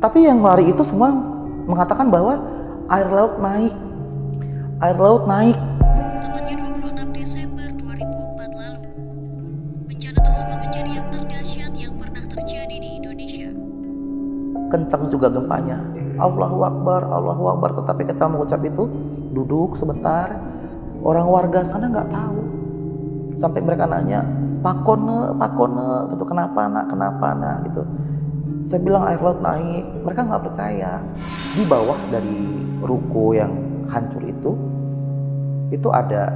Tapi yang lari itu semua mengatakan bahwa air laut naik. Tepatnya 26 Desember 2004 lalu, bencana tersebut menjadi yang terdahsyat yang pernah terjadi di Indonesia. Kencang juga gempanya. Allahu Akbar. Tetapi kita mengucap itu, duduk sebentar. Orang warga sana nggak tahu. Sampai mereka nanya, Pakone, gitu, kenapa nak, gitu. Saya bilang air laut naik, mereka nggak percaya. Di bawah dari ruko yang hancur itu ada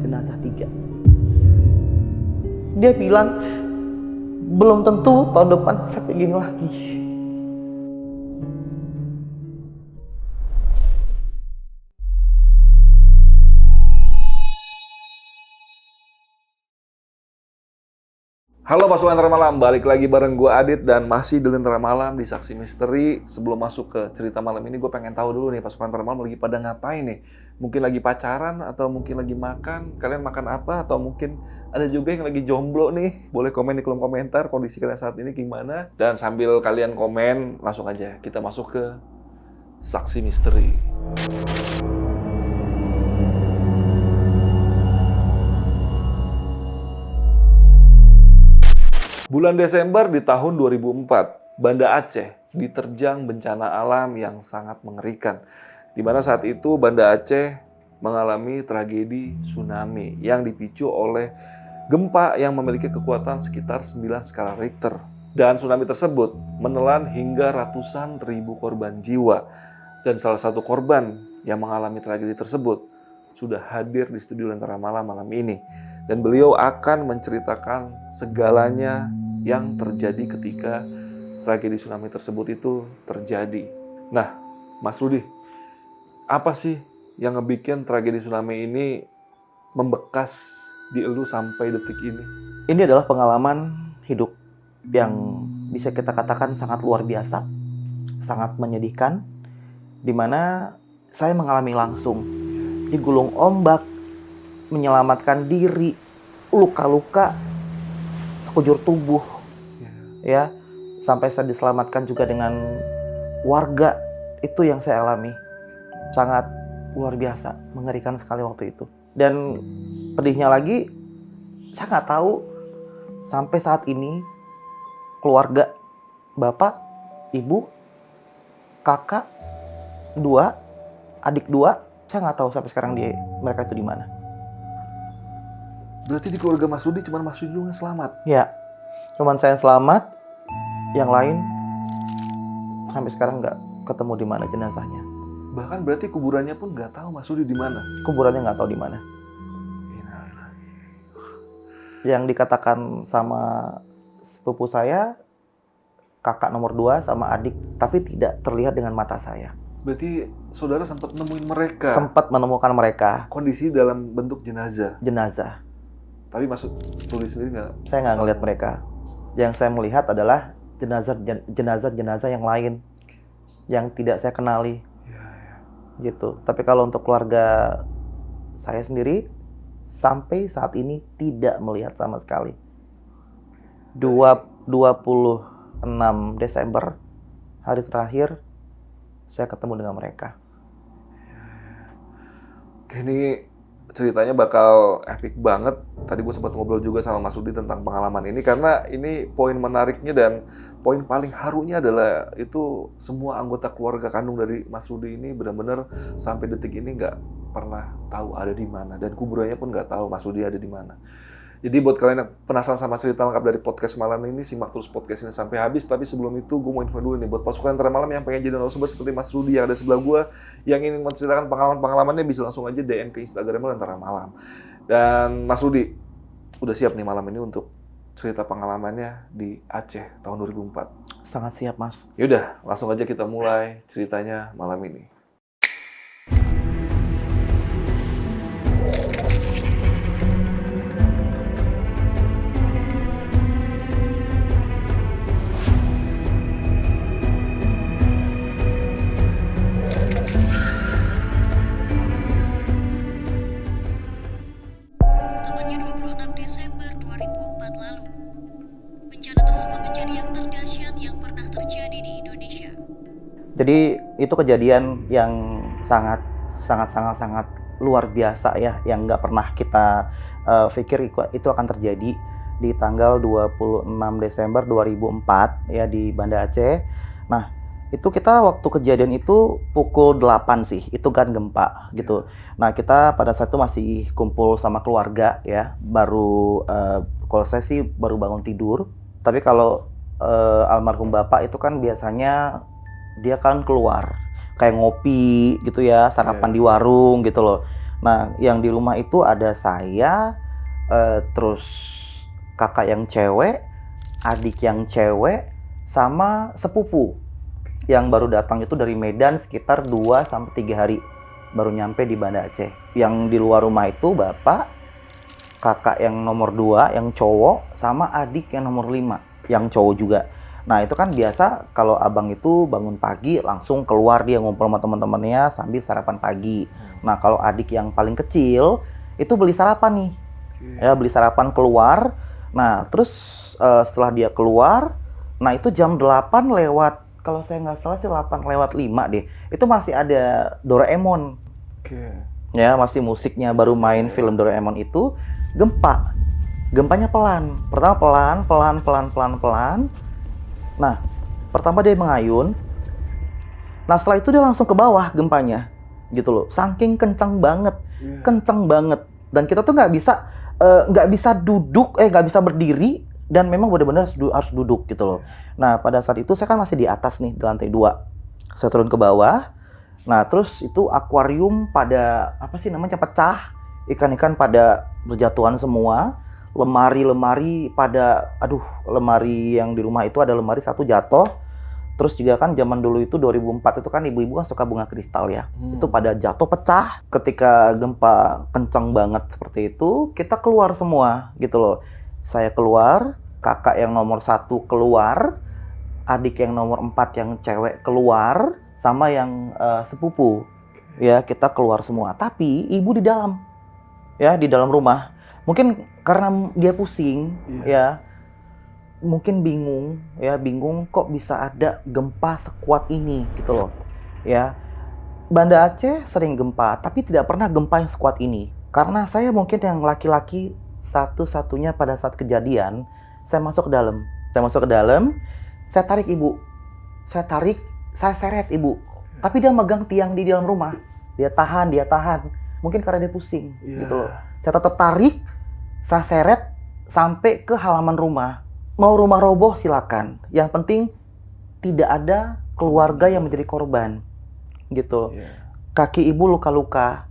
jenazah 3. Dia bilang, belum tentu tahun depan saya begini lagi. Halo pasukan Lentera Malam, balik lagi bareng gue Adit dan masih di Lentera Malam di Saksi Misteri. Sebelum masuk ke cerita malam ini, gue pengen tahu dulu nih pasukan Lentera Malam lagi pada ngapain nih? Mungkin lagi pacaran atau mungkin lagi makan? Kalian makan apa? Atau mungkin ada juga yang lagi jomblo nih? Boleh komen di kolom komentar kondisi kalian saat ini gimana? Dan sambil kalian komen, langsung aja kita masuk ke Saksi Misteri. Bulan Desember di tahun 2004, Banda Aceh diterjang bencana alam yang sangat mengerikan. Di mana saat itu Banda Aceh mengalami tragedi tsunami yang dipicu oleh gempa yang memiliki kekuatan sekitar 9 skala Richter. Dan tsunami tersebut menelan hingga ratusan ribu korban jiwa. Dan salah satu korban yang mengalami tragedi tersebut sudah hadir di studio Lentera Malam malam ini. Dan beliau akan menceritakan segalanya yang terjadi ketika tragedi tsunami tersebut itu terjadi. Nah, Mas Rudi, apa sih yang ngebikin tragedi tsunami ini membekas di elu sampai detik ini? Ini adalah pengalaman hidup yang bisa kita katakan sangat luar biasa, sangat menyedihkan, di mana saya mengalami langsung digulung ombak, menyelamatkan diri, luka-luka sekujur tubuh, ya, sampai saya diselamatkan juga dengan warga. Itu yang saya alami, sangat luar biasa, mengerikan sekali waktu itu. Dan pedihnya lagi, saya nggak tahu sampai saat ini keluarga, bapak, ibu, kakak 2, adik 2, saya nggak tahu sampai sekarang mereka itu di mana. Berarti di keluarga Mas Rudi cuma Mas Rudi yang selamat? Ya, cuman saya yang selamat, yang lain sampai sekarang nggak ketemu di mana jenazahnya. Bahkan berarti kuburannya pun nggak tahu Mas Rudi di mana? Kuburannya nggak tahu di mana. Yang dikatakan sama sepupu saya, kakak nomor 2 sama adik, tapi tidak terlihat dengan mata saya. Berarti saudara sempat nemuin mereka? Sempat menemukan mereka. Kondisi dalam bentuk jenazah? Jenazah. Tapi Mas Rudi sendiri nggak? Saya nggak ngelihat mereka. Yang saya melihat adalah jenazah yang lain yang tidak saya kenali, gitu. Tapi kalau untuk keluarga saya sendiri sampai saat ini tidak melihat sama sekali. 26 Desember hari terakhir saya ketemu dengan mereka. Oke, ini ceritanya bakal epic banget. Tadi gue sempat ngobrol juga sama Mas Rudi tentang pengalaman ini karena ini poin menariknya dan poin paling harunya adalah itu semua anggota keluarga kandung dari Mas Rudi ini benar-benar sampai detik ini nggak pernah tahu ada di mana dan kuburannya pun nggak tahu Mas Rudi ada di mana. Jadi buat kalian yang penasaran sama cerita lengkap dari podcast malam ini, simak terus podcast ini sampai habis. Tapi sebelum itu, gue mau info dulu nih buat pasukan Lentera Malam yang pengen jadi narasumber seperti Mas Rudi yang ada sebelah gue, yang ingin menceritakan pengalaman-pengalamannya bisa langsung aja DM ke Instagram Lentera Malam. Dan Mas Rudi, udah siap nih malam ini untuk cerita pengalamannya di Aceh tahun 2004? Sangat siap, Mas. Yaudah, langsung aja kita mulai ceritanya malam ini. Tepatnya 26 Desember 2004 lalu, bencana tersebut menjadi yang terdahsyat yang pernah terjadi di Indonesia. Jadi itu kejadian yang sangat luar biasa ya, yang nggak pernah kita pikir itu akan terjadi di tanggal 26 Desember 2004 ya di Banda Aceh. Nah, itu kita waktu kejadian itu pukul 8 sih, itu kan gempa gitu. Nah, kita pada saat itu masih kumpul sama keluarga ya, baru kalau saya sih baru bangun tidur. Tapi kalau almarhum bapak itu kan biasanya dia kan keluar kayak ngopi gitu ya, sarapan di warung gitu loh. Nah, yang di rumah itu ada saya, terus kakak yang cewek, adik yang cewek, sama sepupu yang baru datang itu dari Medan sekitar 2-3 hari baru nyampe di Banda Aceh. Yang di luar rumah itu bapak, kakak yang nomor 2 yang cowok, sama adik yang nomor 5 yang cowok juga. Nah, itu kan biasa kalau abang itu bangun pagi langsung keluar dia ngumpul sama teman-temannya sambil sarapan pagi. Nah, kalau adik yang paling kecil itu beli sarapan nih. Ya, beli sarapan keluar. Nah, terus setelah dia keluar, nah itu jam 8 lewat, kalau saya nggak salah sih 8 lewat 5 deh. Itu masih ada Doraemon. Ya, masih musiknya baru main film Doraemon itu gempa. Gempanya pelan. Pertama pelan. Nah, pertama dia mengayun. Nah, setelah itu dia langsung ke bawah gempanya. Gitu loh. Saking kencang banget. Kencang banget. Dan kita tuh nggak bisa duduk, nggak bisa berdiri. Dan memang benar-benar harus duduk gitu loh. Nah, pada saat itu saya kan masih di atas nih, di lantai 2. Saya turun ke bawah. Nah, terus itu akuarium pada, apa sih namanya, pecah. Ikan-ikan pada berjatuhan semua. Lemari pada, lemari yang di rumah itu ada lemari satu jatuh. Terus juga kan zaman dulu itu 2004 itu kan ibu-ibu kan suka bunga kristal ya. Itu pada jatuh pecah. Ketika gempa kencang banget seperti itu, kita keluar semua gitu loh. Saya keluar, kakak yang nomor 1 keluar, adik yang nomor 4 yang cewek keluar, sama yang sepupu. Ya, kita keluar semua. Tapi ibu di dalam. Ya, di dalam rumah. Mungkin karena dia pusing, ya, mungkin bingung kok bisa ada gempa sekuat ini gitu loh, ya. Banda Aceh sering gempa, tapi tidak pernah gempa yang sekuat ini. Karena saya mungkin yang laki-laki satu-satunya pada saat kejadian, saya masuk ke dalam. Saya tarik ibu, saya seret ibu. Tapi dia megang tiang di dalam rumah, dia tahan. Mungkin karena dia pusing, gitu loh. Saya tetap tarik, saya seret sampai ke halaman rumah. Mau rumah roboh silakan. Yang penting tidak ada keluarga yang menjadi korban. Gitu. Kaki ibu luka-luka,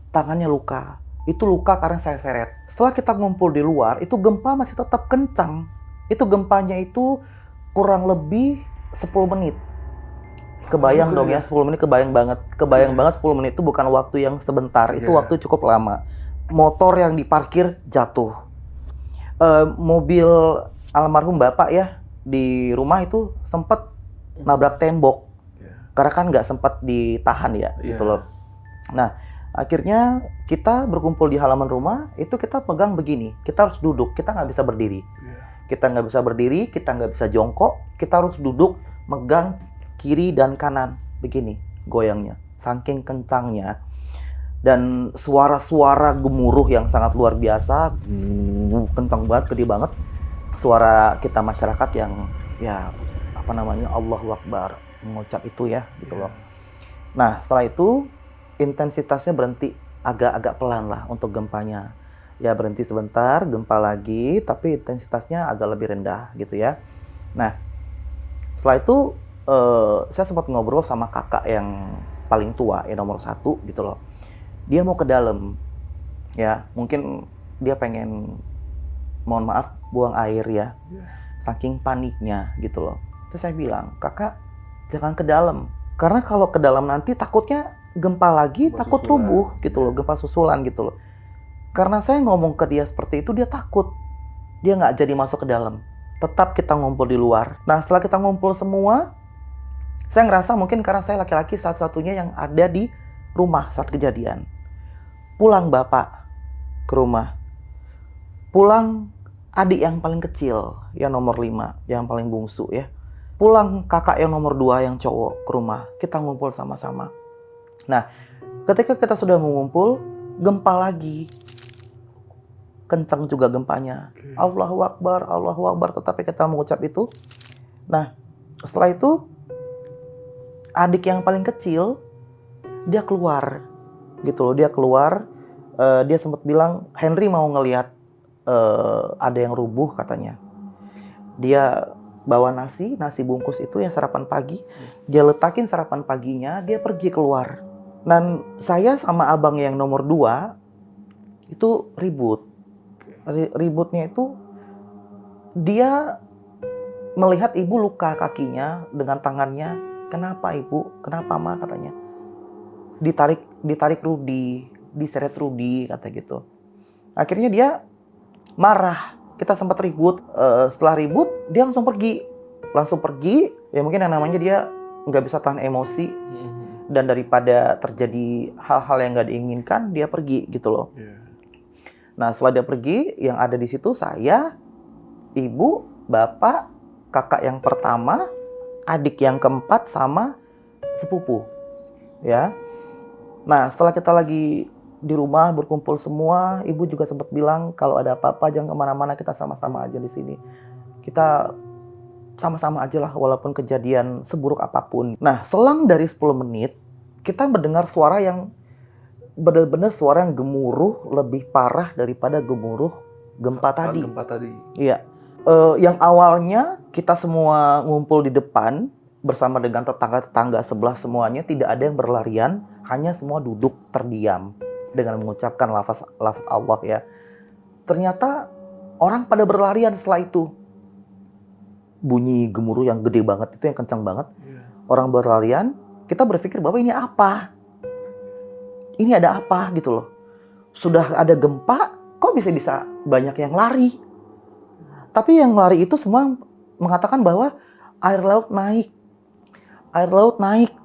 tangannya luka. Itu luka karena saya seret. Setelah kita ngumpul di luar, itu gempa masih tetap kencang. Itu gempanya itu kurang lebih 10 menit. Kebayang dong ya, 10 menit kebayang banget. Kebayang banget 10 menit itu bukan waktu yang sebentar. Itu waktu cukup lama. Motor yang diparkir jatuh. Mobil almarhum bapak ya di rumah itu sempat nabrak tembok. Karena kan nggak sempat ditahan ya, gitu loh. Nah, akhirnya kita berkumpul di halaman rumah, itu kita pegang begini. Kita harus duduk, kita nggak bisa berdiri. Kita nggak bisa berdiri, kita nggak bisa jongkok. Kita harus duduk, megang kiri dan kanan. Begini goyangnya, saking kencangnya. Dan suara-suara gemuruh yang sangat luar biasa, kencang banget, gede banget. Suara kita masyarakat yang ya apa namanya, Allahu Akbar, mengucap itu ya gitu loh. Nah, setelah itu intensitasnya berhenti agak pelan lah untuk gempanya. Ya berhenti sebentar, gempa lagi, tapi intensitasnya agak lebih rendah gitu ya. Nah, setelah itu saya sempat ngobrol sama kakak yang paling tua, yang nomor 1 gitu loh. Dia mau ke dalam, ya mungkin dia pengen, mohon maaf, buang air ya, saking paniknya gitu loh. Terus saya bilang, kakak jangan ke dalam, karena kalau ke dalam nanti takutnya gempa lagi, takut rubuh gitu loh, gempa susulan gitu loh. Karena saya ngomong ke dia seperti itu, dia takut, dia nggak jadi masuk ke dalam. Tetap kita ngumpul di luar. Nah, setelah kita ngumpul semua, saya ngerasa mungkin karena saya laki-laki satu-satunya yang ada di rumah saat kejadian. Pulang bapak ke rumah. Pulang adik yang paling kecil, yang nomor 5, yang paling bungsu ya. pulang kakak yang nomor 2 yang cowok ke rumah. Kita ngumpul sama-sama. Nah, ketika kita sudah mengumpul, gempa lagi. Kencang juga gempanya. Allahu Akbar, Allahu Akbar. Tetapi kita mengucap itu. Nah, setelah itu, adik yang paling kecil, dia keluar. Gitu loh, dia keluar. Dia sempat bilang, Henry mau ngelihat ada yang rubuh katanya. Dia bawa nasi bungkus itu yang sarapan pagi. Dia letakin sarapan paginya, dia pergi keluar. Dan saya sama abang yang nomor 2 itu ribut. Ributnya itu dia melihat ibu luka kakinya dengan tangannya. Kenapa ibu? Kenapa ma katanya? Ditarik Rudi, diseret Rudi kata gitu. Akhirnya dia marah. Kita sempat ribut. Setelah ribut dia langsung pergi. Ya mungkin yang namanya dia nggak bisa tahan emosi. Dan daripada terjadi hal-hal yang nggak diinginkan, dia pergi gitu loh. Nah setelah dia pergi, yang ada di situ saya, ibu, bapak, kakak yang pertama, adik yang keempat, sama sepupu. Ya. Nah setelah kita lagi di rumah berkumpul semua, ibu juga sempat bilang kalau ada apa-apa jangan kemana-mana, kita sama-sama aja di sini. Kita sama-sama aja lah walaupun kejadian seburuk apapun. Nah selang dari 10 menit, kita mendengar suara yang benar-benar suara yang gemuruh lebih parah daripada gemuruh gempa tadi. Iya. Yang awalnya kita semua ngumpul di depan bersama dengan tetangga-tetangga sebelah semuanya, tidak ada yang berlarian, hanya semua duduk terdiam dengan mengucapkan lafaz Allah ya. Ternyata orang pada berlarian setelah itu. Bunyi gemuruh yang gede banget itu, yang kencang banget. Orang berlarian, kita berpikir bahwa ini apa? Ini ada apa gitu loh. Sudah ada gempa, kok bisa banyak yang lari? Tapi yang lari itu semua mengatakan bahwa air laut naik. Air laut naik.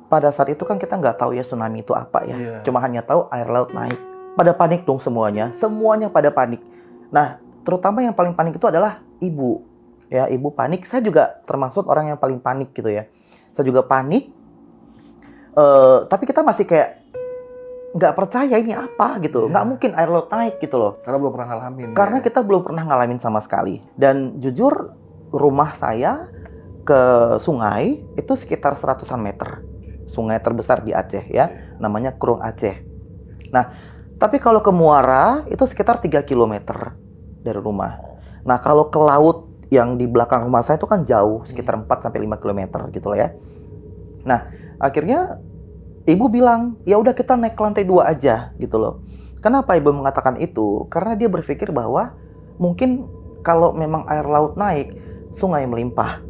Pada saat itu kan kita nggak tahu ya tsunami itu apa ya. Cuma hanya tahu air laut naik. Pada panik dong semuanya. Semuanya pada panik. Nah, terutama yang paling panik itu adalah ibu. Ya, ibu panik. Saya juga termasuk orang yang paling panik gitu ya. Saya juga panik. Tapi kita masih kayak nggak percaya ini apa gitu. Nggak mungkin air laut naik gitu loh. Karena belum pernah ngalamin. Karena kita belum pernah ngalamin sama sekali. Dan jujur, rumah saya ke sungai itu sekitar 100-an meter. Sungai terbesar di Aceh ya. Namanya Krung Aceh. Nah, tapi kalau ke muara itu sekitar 3 km dari rumah. Nah, kalau ke laut yang di belakang rumah saya itu kan jauh, sekitar 4-5 km gitu loh ya. Nah, akhirnya ibu bilang, ya udah kita naik ke lantai 2 aja gitu loh. Kenapa ibu mengatakan itu? Karena dia berpikir bahwa mungkin kalau memang air laut naik, sungai melimpah.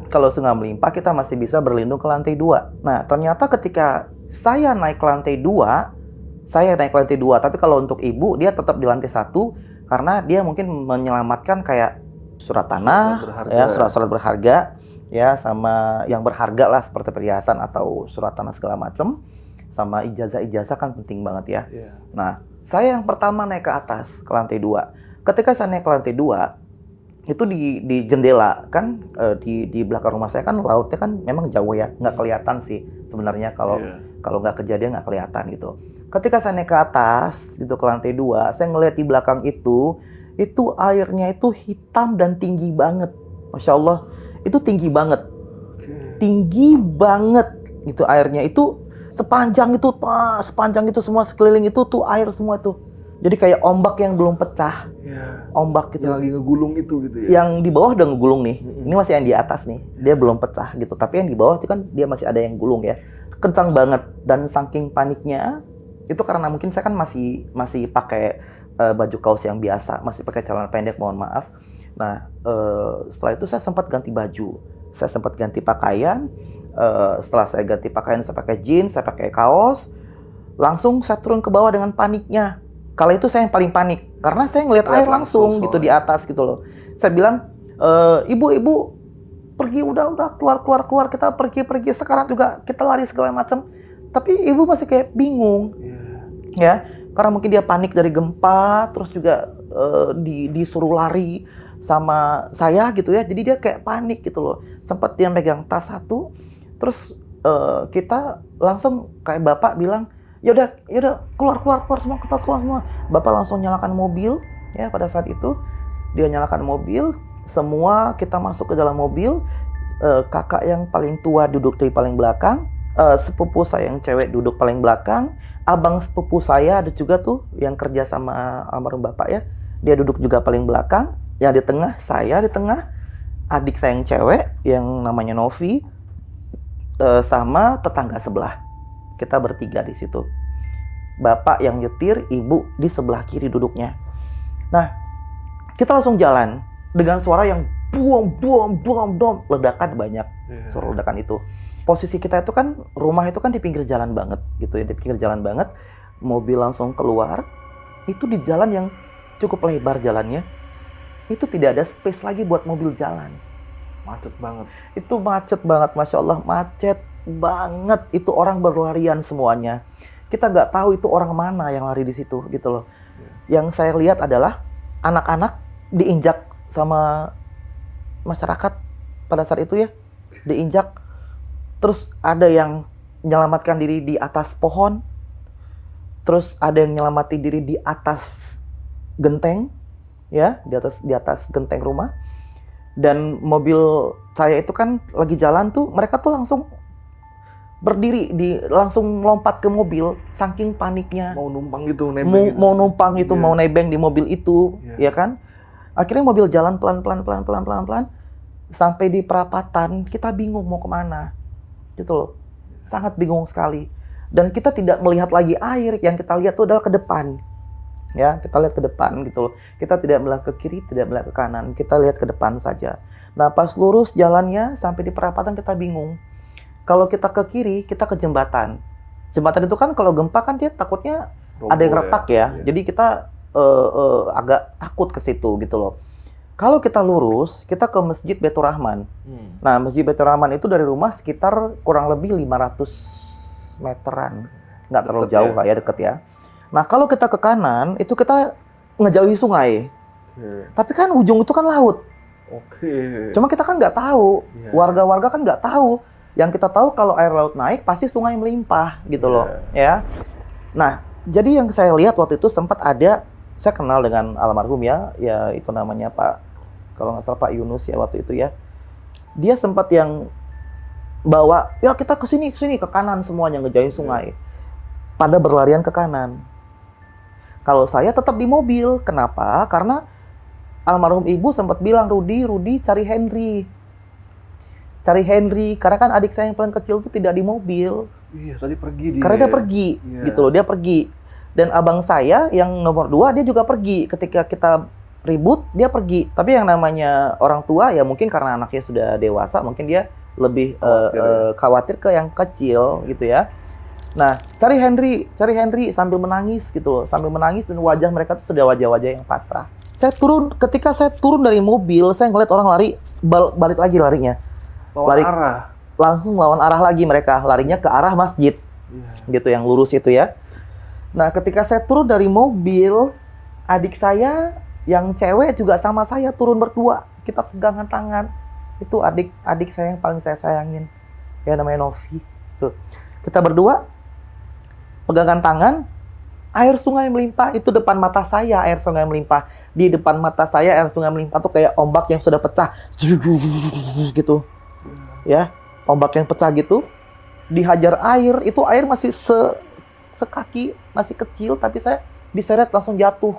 Kalau sungai melimpah, kita masih bisa berlindung ke lantai 2. Nah, ternyata ketika saya naik ke lantai 2, tapi kalau untuk ibu, dia tetap di lantai 1, karena dia mungkin menyelamatkan kayak surat tanah, surat-surat berharga, ya, sama yang berharga lah seperti perhiasan atau surat tanah segala macam, sama ijazah-ijazah kan penting banget ya. Nah, saya yang pertama naik ke atas ke lantai 2. Ketika saya naik ke lantai 2, itu di jendela kan, di belakang rumah saya kan lautnya kan memang jauh ya, nggak kelihatan sih sebenarnya kalau nggak kejadian nggak kelihatan gitu. Ketika saya naik ke atas gitu ke lantai 2, saya ngelihat di belakang itu airnya itu hitam dan tinggi banget. Masya Allah, itu tinggi banget. Tinggi banget itu airnya, itu sepanjang itu semua sekeliling itu tuh air semua tuh. Jadi kayak ombak yang belum pecah. Ombak gitu. Yang lagi ngegulung itu gitu ya. Yang di bawah udah ngegulung nih. Ini masih yang di atas nih. Dia belum pecah gitu. Tapi yang di bawah itu kan dia masih ada yang gulung ya. Kencang banget, dan saking paniknya itu karena mungkin saya kan masih pakai baju kaos yang biasa, masih pakai celana pendek, mohon maaf. Nah, setelah itu saya sempat ganti baju, saya sempat ganti pakaian. Setelah saya ganti pakaian, saya pakai jeans, saya pakai kaos, langsung saya turun ke bawah dengan paniknya. Kala itu saya yang paling panik, karena saya ngelihat air langsung gitu di atas gitu loh. Saya bilang, ibu pergi, udah keluar, kita pergi sekarang juga kita lari segala macam. Tapi ibu masih kayak bingung, ya. Karena mungkin dia panik dari gempa, terus juga disuruh lari sama saya gitu ya. Jadi dia kayak panik gitu loh. Sempat dia megang tas satu, terus kita langsung kayak bapak bilang, yaudah keluar semua. Bapak langsung nyalakan mobil ya. Pada saat itu dia nyalakan mobil, semua kita masuk ke dalam mobil. Kakak yang paling tua duduk di paling belakang, sepupu saya yang cewek duduk paling belakang, abang sepupu saya ada juga tuh yang kerja sama almarhum bapak ya, dia duduk juga paling belakang. Yang di tengah, saya di tengah, adik saya yang cewek yang namanya Novi, sama tetangga sebelah. Kita bertiga di situ. Bapak yang nyetir, ibu di sebelah kiri duduknya. Nah, kita langsung jalan dengan suara yang buang, ledakan banyak. Suara ledakan itu. Posisi kita itu kan, rumah itu kan di pinggir jalan banget gitu ya, di pinggir jalan banget. Mobil langsung keluar, itu di jalan yang cukup lebar jalannya. Itu tidak ada space lagi buat mobil jalan. Macet banget. Itu macet banget, Masya Allah, macet banget. Itu orang berlarian semuanya. Kita nggak tahu itu orang mana yang lari di situ gitu loh. Yang saya lihat adalah anak-anak diinjak sama masyarakat pada saat itu ya, diinjak. Terus ada yang menyelamatkan diri di atas pohon. Terus ada yang nyelamatin diri di atas genteng, ya, di atas genteng rumah. Dan mobil saya itu kan lagi jalan tuh, mereka tuh langsung berdiri, langsung lompat ke mobil, saking paniknya. Mau numpang gitu, nebeng gitu. Mau numpang itu, mau nebeng di mobil itu, ya kan? Akhirnya mobil jalan pelan-pelan, sampai di perapatan, kita bingung mau kemana, gitu loh. Sangat bingung sekali. Dan kita tidak melihat lagi air, yang kita lihat itu adalah ke depan. Ya, kita lihat ke depan gitu loh. Kita tidak melihat ke kiri, tidak melihat ke kanan. Kita lihat ke depan saja. Nah, pas lurus jalannya sampai di perapatan kita bingung. Kalau kita ke kiri, kita ke jembatan. Jembatan itu kan kalau gempa kan dia takutnya ada yang retak ya. Jadi kita agak takut ke situ gitu loh. Kalau kita lurus, kita ke Masjid Baitur Rahman. Nah, Masjid Baitur Rahman itu dari rumah sekitar kurang lebih 500 meteran. Nggak terlalu jauh lah ya, deket ya. Nah, kalau kita ke kanan, itu kita ngejauhi sungai. Tapi kan ujung itu kan laut. Cuma kita kan nggak tahu. Warga-warga kan nggak tahu. Yang kita tahu kalau air laut naik, pasti sungai melimpah gitu loh. Ya. Nah, jadi yang saya lihat waktu itu sempat ada, saya kenal dengan almarhum ya itu namanya Pak, kalau nggak salah Pak Yunus ya waktu itu ya. Dia sempat yang bawa, ya kita ke sini ke kanan semuanya ngejauhin sungai. Pada berlarian ke kanan. Kalau saya tetap di mobil. Kenapa? Karena almarhum ibu sempat bilang, Rudi cari Henry. Cari Henry, karena kan adik saya yang paling kecil itu tidak di mobil. Iya, tadi pergi dia. Karena dia pergi, gitu loh, dia pergi. Dan abang saya yang nomor 2, dia juga pergi. Ketika kita ribut, dia pergi. Tapi yang namanya orang tua, ya mungkin karena anaknya sudah dewasa, mungkin dia lebih khawatir ke yang kecil, gitu ya. Nah, cari Henry sambil menangis gitu loh, sambil menangis, dan wajah mereka tuh sudah wajah-wajah yang pasrah. Ketika saya turun dari mobil, saya ngeliat orang lari, balik lagi larinya. Arah. Langsung lawan arah lagi mereka, larinya ke arah masjid, gitu yang lurus itu ya. Nah, ketika saya turun dari mobil, adik saya yang cewek juga sama saya turun berdua, kita pegangan tangan. Itu adik saya yang paling saya sayangin, ya namanya Novi. Tuh, kita berdua pegangan tangan, air sungai melimpah. Itu depan mata saya, air sungai melimpah. Di depan mata saya air sungai melimpah tuh kayak ombak yang sudah pecah, gitu. Ya, ombak yang pecah gitu. Dihajar air, itu air masih sekaki, masih kecil, tapi saya diseret langsung jatuh.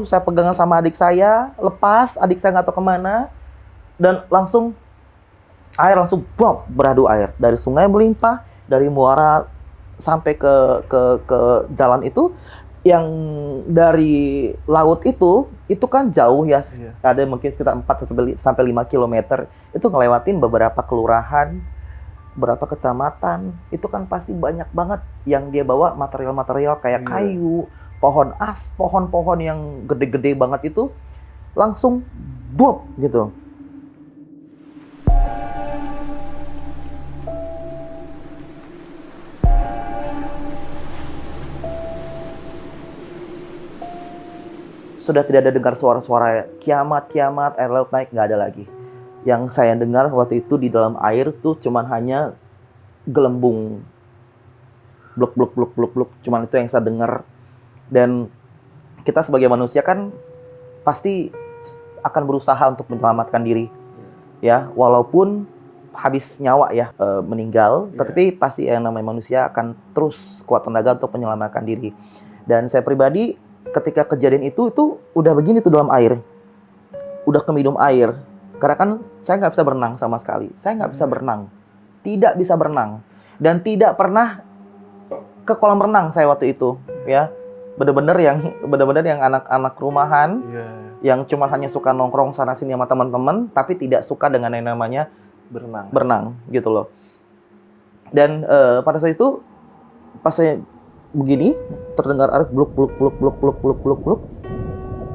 Saya pegangan sama adik saya, lepas, adik saya nggak tahu kemana, dan langsung air langsung beradu air dari sungai melimpah, dari muara sampai ke jalan itu. Yang dari laut itu kan jauh ya, ada mungkin sekitar 4 sampai 5 km. Itu ngelewatin beberapa kelurahan, beberapa kecamatan. Itu kan pasti banyak banget yang dia bawa material-material kayak kayu, pohon-pohon yang gede-gede banget itu langsung gitu. sudah tidak ada dengar suara-suara kiamat, air laut naik, nggak ada lagi. Yang saya dengar waktu itu di dalam air tuh cuman hanya gelembung, bluk, cuman itu yang saya dengar. Dan kita sebagai manusia kan pasti akan berusaha untuk menyelamatkan diri, ya, walaupun habis nyawa ya, meninggal, tetapi pasti yang namanya manusia akan terus kuat tenaga untuk menyelamatkan diri. Dan saya pribadi ketika kejadian itu udah begini tuh dalam air, udah keminum air, karena kan saya nggak bisa berenang sama sekali, saya nggak bisa berenang, tidak bisa berenang, dan tidak pernah ke kolam renang saya waktu itu, ya, bener-bener yang anak-anak rumahan, yang cuma hanya suka nongkrong sana sini sama teman-teman, tapi tidak suka dengan yang namanya berenang gitu loh. Dan pada saat itu pas saya begini terdengar air bluk,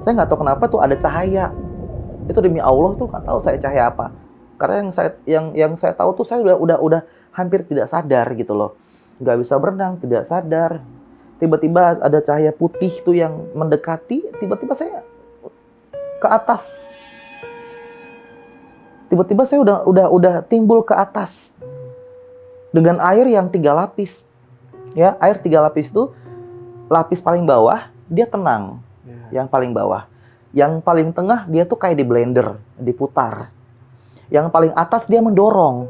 saya nggak tahu kenapa tuh ada cahaya. Itu demi Allah tuh nggak tahu saya cahaya apa. Karena yang saya tahu tuh saya udah hampir tidak sadar gitu loh. Nggak bisa berenang, tidak sadar. Tiba-tiba ada cahaya putih tuh yang mendekati, tiba-tiba saya ke atas. Tiba-tiba saya udah timbul ke atas dengan air yang 3 lapis. Ya, air 3 lapis itu lapis paling bawah dia tenang, yang paling bawah. Yang paling tengah dia tuh kayak di blender, diputar. Yang paling atas dia mendorong.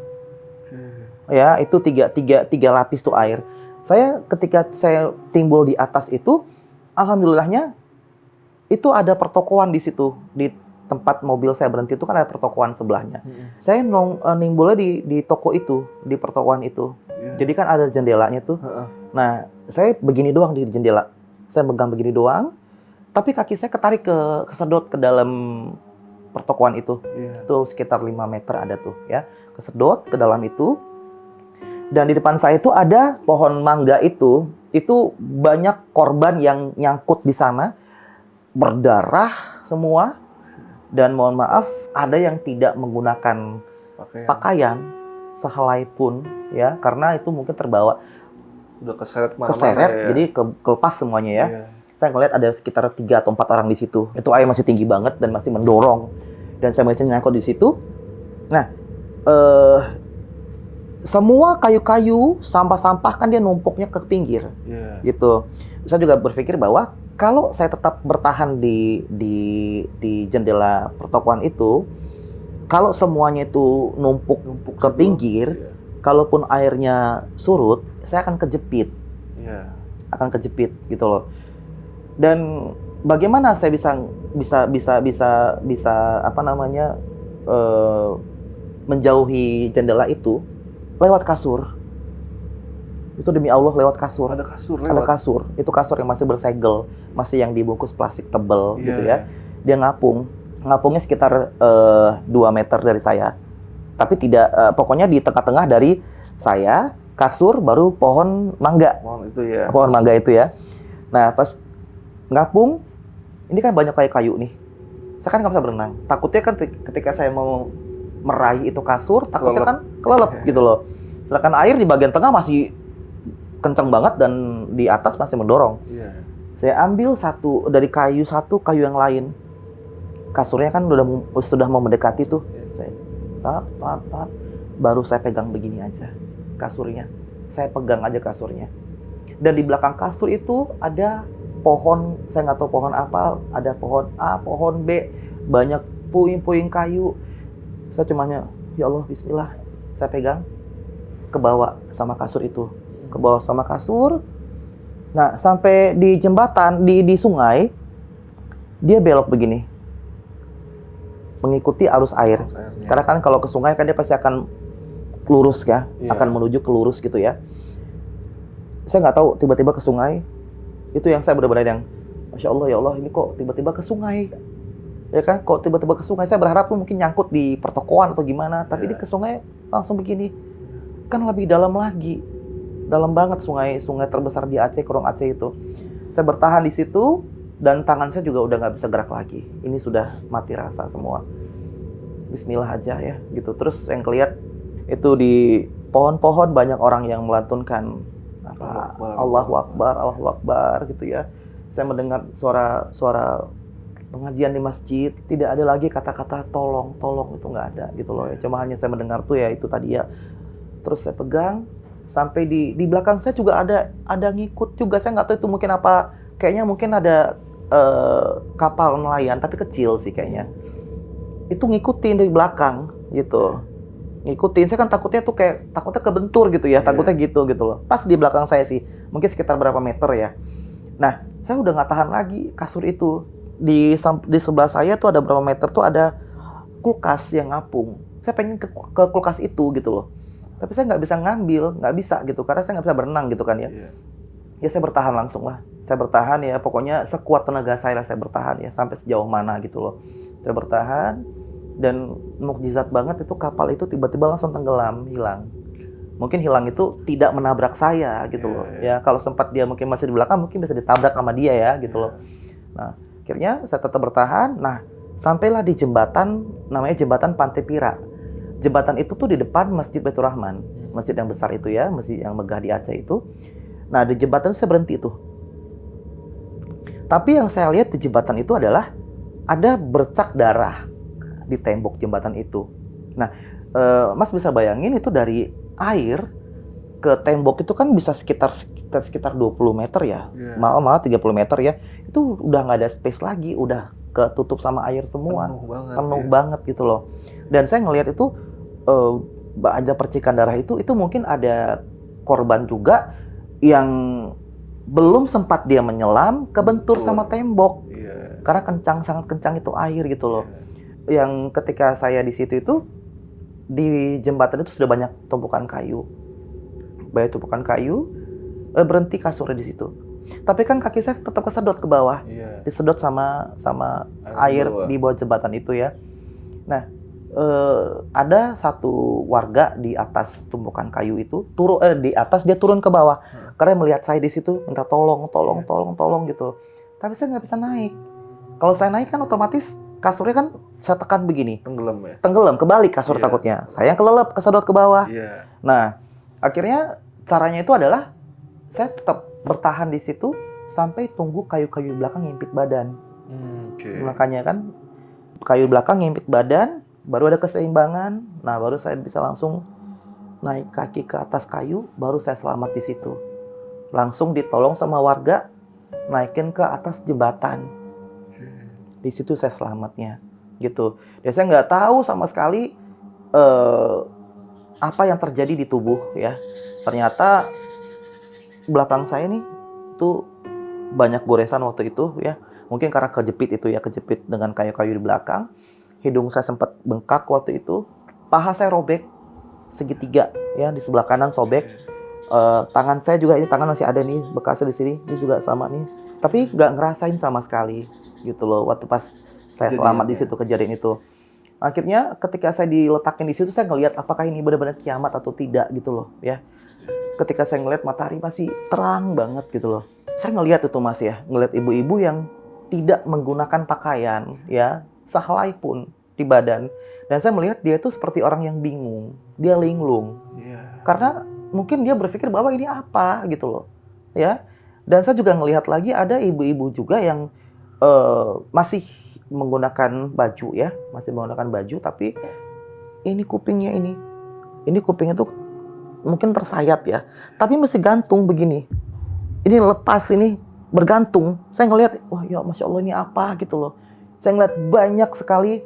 Ya, itu tiga lapis tuh air. Ketika saya timbul di atas itu, alhamdulillahnya itu ada pertokoan di situ, di tempat mobil saya berhenti itu kan ada pertokoan sebelahnya. Saya nimbulnya di toko itu, di pertokoan itu. Jadi kan ada jendelanya tuh. Nah, saya begini doang di jendela. Saya megang begini doang, tapi kaki saya ketarik kesedot ke dalam pertokoan itu. Itu sekitar 5 meter ada tuh, ya. Kesedot ke dalam itu. Dan di depan saya itu ada pohon mangga itu banyak korban yang nyangkut di sana, berdarah semua. Dan mohon maaf, ada yang tidak menggunakan pakaian sehelai pun, ya, karena itu mungkin terbawa. Udah keseret kemana-mana ya. Jadi kelepas semuanya ya. Saya ngeliat ada sekitar 3 atau 4 orang di situ. Itu air masih tinggi banget dan masih mendorong. Dan saya masih nyangkut di situ. Nah, semua kayu-kayu, sampah-sampah kan dia numpuknya ke pinggir, gitu. Saya juga berpikir bahwa kalau saya tetap bertahan di jendela pertokoan itu, kalau semuanya itu numpuk ke pinggir, kalaupun airnya surut, saya akan kejepit, gitu loh. Dan bagaimana saya bisa apa namanya menjauhi jendela itu? Lewat kasur. Itu demi Allah lewat kasur. Ada kasur lewat? Ada kasur. Itu kasur yang masih bersegel, masih yang dibungkus plastik tebal gitu ya. Dia ngapungnya sekitar 2 meter dari saya. Tapi tidak, pokoknya di tengah-tengah dari saya, kasur, baru pohon mangga. Pohon mangga itu ya. Nah, pas ngapung, ini kan banyak kayu-kayu nih. Saya kan nggak bisa berenang. Takutnya kan ketika saya mau meraih itu kasur, takutnya kan kelelep gitu loh. Sedangkan air di bagian tengah masih kencang banget dan di atas masih mendorong. Saya ambil dari kayu yang lain. Kasurnya kan sudah mau mendekati tuh. Saya tap, baru saya pegang begini aja kasurnya. Saya pegang aja kasurnya. Dan di belakang kasur itu ada pohon, saya nggak tahu pohon apa, ada pohon A, pohon B, banyak puing-puing kayu. Saya cumanya, ya Allah, bismillah. Saya pegang, ke bawah sama kasur itu. Ke bawah sama kasur. Nah, sampai di jembatan, di sungai, dia belok begini. Mengikuti arus air. Karena kan kalau ke sungai kan dia pasti akan lurus ya. Akan menuju ke lurus gitu ya. Saya nggak tahu, tiba-tiba ke sungai. Itu yang saya benar-benar yang, Masya Allah, ya Allah, ini kok tiba-tiba ke sungai. Ya kan, kok tiba-tiba ke sungai. Saya berharap mungkin nyangkut di pertokoan atau gimana, tapi dia ke sungai langsung begini. Kan lebih dalam lagi. Dalam banget sungai terbesar di Aceh, Kurung Aceh itu. Saya bertahan di situ dan tangan saya juga udah nggak bisa gerak lagi. Ini sudah mati rasa semua. Bismillah aja ya, gitu. Terus yang kelihat itu di pohon-pohon banyak orang yang melantunkan Allahu Akbar gitu ya. Saya mendengar suara pengajian di masjid, tidak ada lagi kata-kata tolong itu nggak ada gitu loh ya. Cuma hanya saya mendengar tuh ya itu tadi ya. Terus saya pegang sampai di belakang saya juga ada ngikut juga. Saya nggak tahu itu mungkin apa, kayaknya mungkin ada kapal nelayan tapi kecil sih kayaknya. Itu ngikutin dari belakang gitu. Ngikutin, saya kan takutnya kebentur gitu ya, takutnya gitu loh. Pas di belakang saya sih, mungkin sekitar berapa meter ya. Nah, saya udah nggak tahan lagi kasur itu. Di sebelah saya tuh ada berapa meter tuh ada kulkas yang ngapung. Saya pengen ke kulkas itu gitu loh. Tapi saya nggak bisa ngambil, nggak bisa gitu, karena saya nggak bisa berenang gitu kan ya. Ya saya bertahan langsung lah. Saya bertahan ya, pokoknya sekuat tenaga saya lah saya bertahan ya, sampai sejauh mana gitu loh. Saya bertahan, dan mukjizat banget itu kapal itu tiba-tiba langsung tenggelam, hilang. Mungkin hilang itu tidak menabrak saya gitu loh. Ya kalau sempat dia mungkin masih di belakang, mungkin bisa ditabrak sama dia ya gitu loh. Nah, akhirnya saya tetap bertahan. Nah, sampailah di jembatan, namanya jembatan Pantai Pira. Jembatan itu tuh di depan Masjid Baitur Rahman, masjid yang besar itu ya, masjid yang megah di Aceh itu. Nah, di jembatan saya berhenti tuh. Tapi yang saya lihat di jembatan itu adalah ada bercak darah di tembok jembatan itu. Nah, Mas bisa bayangin itu dari air ke tembok itu kan bisa sekitar 20 meter ya, malah 30 meter ya. Itu udah nggak ada space lagi, udah ketutup sama air semua, penuh banget gitu loh. Dan saya ngelihat itu ada percikan darah itu mungkin ada korban juga yang belum sempat dia menyelam kebentur sama tembok, karena sangat kencang itu air gitu loh. Yang ketika saya di situ itu di jembatan itu sudah banyak tumpukan kayu, berhenti kasurnya di situ. Tapi kan kaki saya tetap kesedot ke bawah, disedot sama air di bawah jembatan itu ya. Nah, ada satu warga di atas tumpukan kayu itu di atas, dia turun ke bawah karena melihat saya di situ, minta tolong gitu. Tapi saya nggak bisa naik. Kalau saya naik kan otomatis kasurnya kan saya tekan begini, tenggelam kebalik kasur takutnya. Saya kelelep, kesedot ke bawah. Nah, akhirnya caranya itu adalah saya tetap bertahan di situ sampai tunggu kayu-kayu belakang ngimpit badan. Makanya kan kayu belakang ngimpit badan, baru ada keseimbangan. Nah, baru saya bisa langsung naik kaki ke atas kayu, baru saya selamat di situ. Langsung ditolong sama warga, naikin ke atas jembatan. Di situ saya selamatnya, gitu. Dan saya nggak tahu sama sekali apa yang terjadi di tubuh ya. Ternyata belakang saya nih tuh banyak goresan waktu itu ya. Mungkin karena kejepit dengan kayu-kayu di belakang. Hidung saya sempat bengkak waktu itu. Paha saya robek segitiga ya, di sebelah kanan sobek. Tangan saya juga, ini tangan masih ada nih bekasnya di sini. Ini juga sama nih. Tapi nggak ngerasain sama sekali gitu loh waktu pas saya selamat di situ kejadian itu. Akhirnya ketika saya diletakin di situ, saya ngelihat apakah ini benar-benar kiamat atau tidak gitu loh ya. Ketika saya ngelihat matahari masih terang banget gitu loh. Saya ngelihat itu Mas ya, ngelihat ibu-ibu yang tidak menggunakan pakaian ya, sehelai pun di badan. Dan saya melihat dia itu seperti orang yang bingung, dia linglung. Karena mungkin dia berpikir bahwa ini apa gitu loh ya. Dan saya juga ngelihat lagi ada ibu-ibu juga yang masih menggunakan baju ya, tapi ini kupingnya tuh mungkin tersayat ya, tapi masih gantung begini. Ini lepas, ini bergantung. Saya ngelihat, wah ya Masya Allah, ini apa gitu loh. Saya ngeliat banyak sekali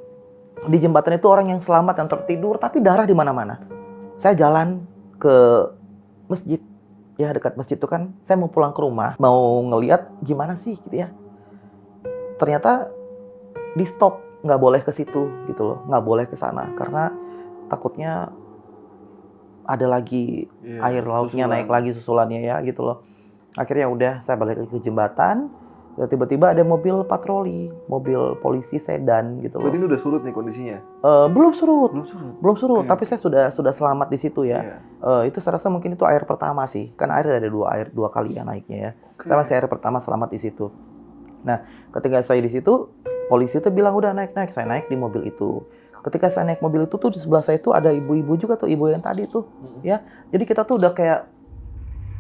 di jembatan itu orang yang selamat, yang tertidur, tapi darah di mana-mana. Saya jalan ke masjid ya, dekat masjid itu kan saya mau pulang ke rumah, mau ngelihat gimana sih gitu ya. Ternyata di stop, nggak boleh ke situ gitu loh, nggak boleh ke sana karena takutnya ada lagi air lautnya naik lagi susulannya ya gitu loh. Akhirnya udah saya balik ke jembatan, tiba-tiba ada mobil patroli, mobil polisi sedan gitu loh. Berarti ini udah surut nih kondisinya? Belum surut. Okay. Tapi saya sudah selamat di situ ya. Itu saya rasa mungkin itu air pertama sih, kan air ada dua kali ya naiknya ya. Okay. Saya masih air pertama selamat di situ. Nah, ketika saya di situ, polisi itu bilang udah naik. Saya naik di mobil itu. Ketika saya naik mobil itu tuh di sebelah saya itu ada ibu-ibu juga tuh, ibu yang tadi tuh, ya. Jadi kita tuh udah kayak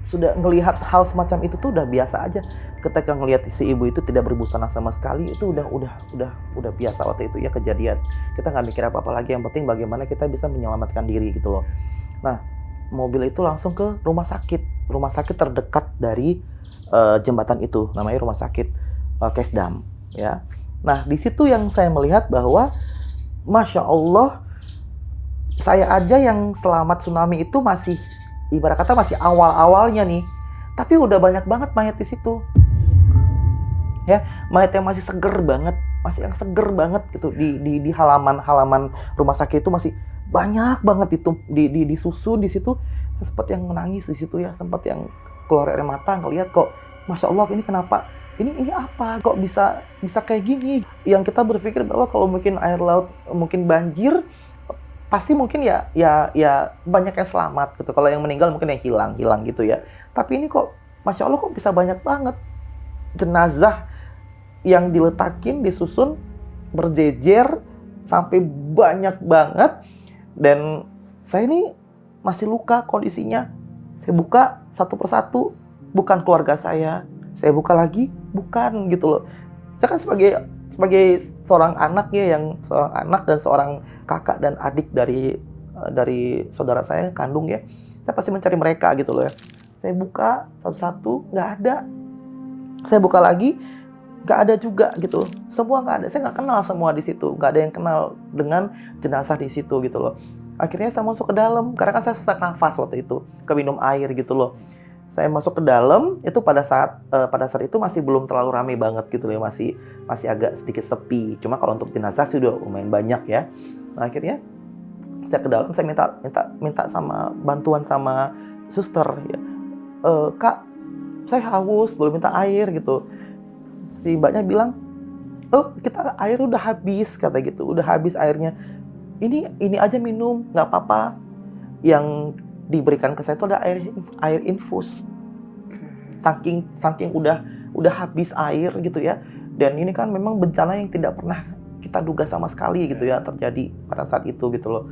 sudah ngelihat hal semacam itu tuh udah biasa aja. Ketika ngelihat si ibu itu tidak berbusana sama sekali, itu udah biasa waktu itu ya kejadian. Kita nggak mikir apa-apa lagi, yang penting bagaimana kita bisa menyelamatkan diri gitu loh. Nah, mobil itu langsung ke rumah sakit terdekat dari jembatan itu, namanya rumah sakit Kesdam ya. Nah, di situ yang saya melihat bahwa Masya Allah, saya aja yang selamat tsunami itu masih, ibarat kata masih awal-awalnya nih, tapi udah banyak banget mayat di situ. Ya, mayat yang masih seger banget, masih yang seger banget gitu di halaman rumah sakit itu masih banyak banget itu disusun di situ. Sempat yang menangis di situ ya, sempat yang keluar air mata ngelihat kok, Masya Allah, ini kenapa? Ini apa? Kok bisa kayak gini? Yang kita berpikir bahwa kalau mungkin air laut mungkin banjir, pasti mungkin ya banyak yang selamat gitu. Kalau yang meninggal mungkin yang hilang gitu ya. Tapi ini kok Masya Allah kok bisa banyak banget jenazah yang diletakin, disusun berjejer sampai banyak banget. Dan saya ini masih luka kondisinya. Saya buka satu persatu, bukan keluarga saya. Saya buka lagi, bukan gitu loh. Saya kan sebagai seorang anak ya, yang seorang anak dan seorang kakak dan adik dari saudara saya kandung ya, saya pasti mencari mereka gitu loh ya. Saya buka satu-satu, nggak ada. Saya buka lagi, nggak ada juga gitu. Semua nggak ada. Saya nggak kenal semua di situ. Nggak ada yang kenal dengan jenazah di situ gitu loh. Akhirnya saya masuk ke dalam, karena kan saya sesak nafas waktu itu, keminum air gitu loh. Saya masuk ke dalam itu pada saat itu masih belum terlalu ramai banget gitu loh, masih agak sedikit sepi. Cuma kalau untuk jenazah sih udah lumayan banyak ya. Nah, akhirnya saya ke dalam, saya minta sama bantuan sama suster ya. Kak, saya haus, boleh minta air gitu. Si mbaknya bilang, "Oh, kita air udah habis," kata gitu. "Udah habis airnya. Ini aja minum, nggak apa-apa." Yang diberikan ke saya itu ada air infus. Saking udah habis air gitu ya. Dan ini kan memang bencana yang tidak pernah kita duga sama sekali gitu ya terjadi pada saat itu gitu loh.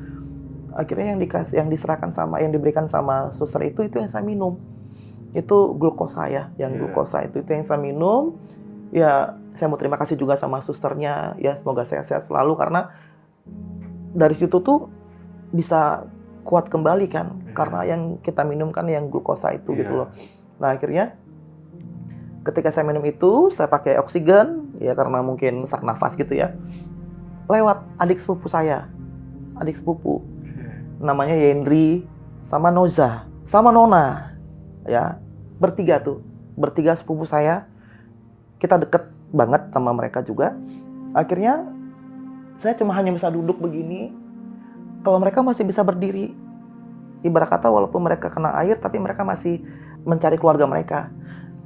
Akhirnya yang diberikan sama suster itu yang saya minum. Itu glukosa ya, glukosa itu yang saya minum. Ya, saya mau terima kasih juga sama susternya ya, semoga sehat-sehat selalu, karena dari situ tuh bisa kuat kembali kan, karena yang kita minum kan yang glukosa itu gitu loh. Nah, akhirnya ketika saya minum itu, saya pakai oksigen ya karena mungkin sesak nafas gitu ya. Lewat adik sepupu saya, namanya Yendri sama Noza sama Nona ya, bertiga sepupu saya. Kita deket banget sama mereka juga. Akhirnya saya cuma hanya bisa duduk begini, kalau mereka masih bisa berdiri. Ibarat kata walaupun mereka kena air, tapi mereka masih mencari keluarga mereka.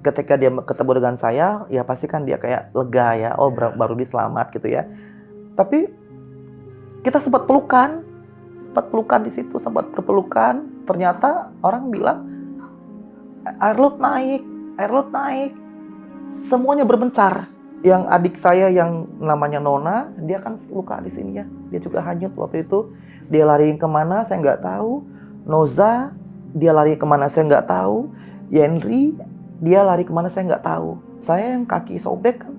Ketika dia ketemu dengan saya, ya pasti kan dia kayak lega ya, oh baru diselamat gitu ya. Tapi kita sempat pelukan di situ, sempat berpelukan. Ternyata orang bilang air laut naik. Semuanya berbencar. Yang adik saya yang namanya Nona, dia kan luka di sini ya. Dia juga hanyut waktu itu. Dia lari kemana, saya nggak tahu. Noza, dia lari kemana, saya nggak tahu. Yendri, dia lari kemana, saya nggak tahu. Saya yang kaki sobek kan,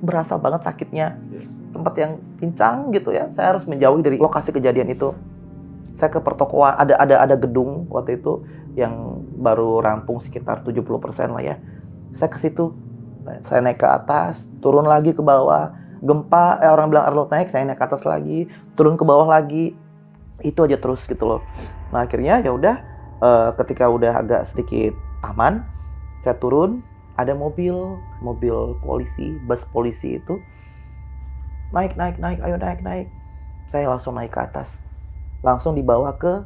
berasa banget sakitnya. Tempat yang pincang gitu ya. Saya harus menjauhi dari lokasi kejadian itu. Saya ke pertokoan, ada gedung waktu itu yang baru rampung sekitar 70% lah ya. Saya ke situ. Saya naik ke atas, turun lagi ke bawah. Gempa, orang bilang air laut naik, saya naik ke atas lagi, turun ke bawah lagi. Itu aja terus gitu loh. Nah, akhirnya ya udah, ketika udah agak sedikit aman, saya turun, ada mobil polisi, bus polisi itu naik, ayo naik. Saya langsung naik ke atas, langsung dibawa ke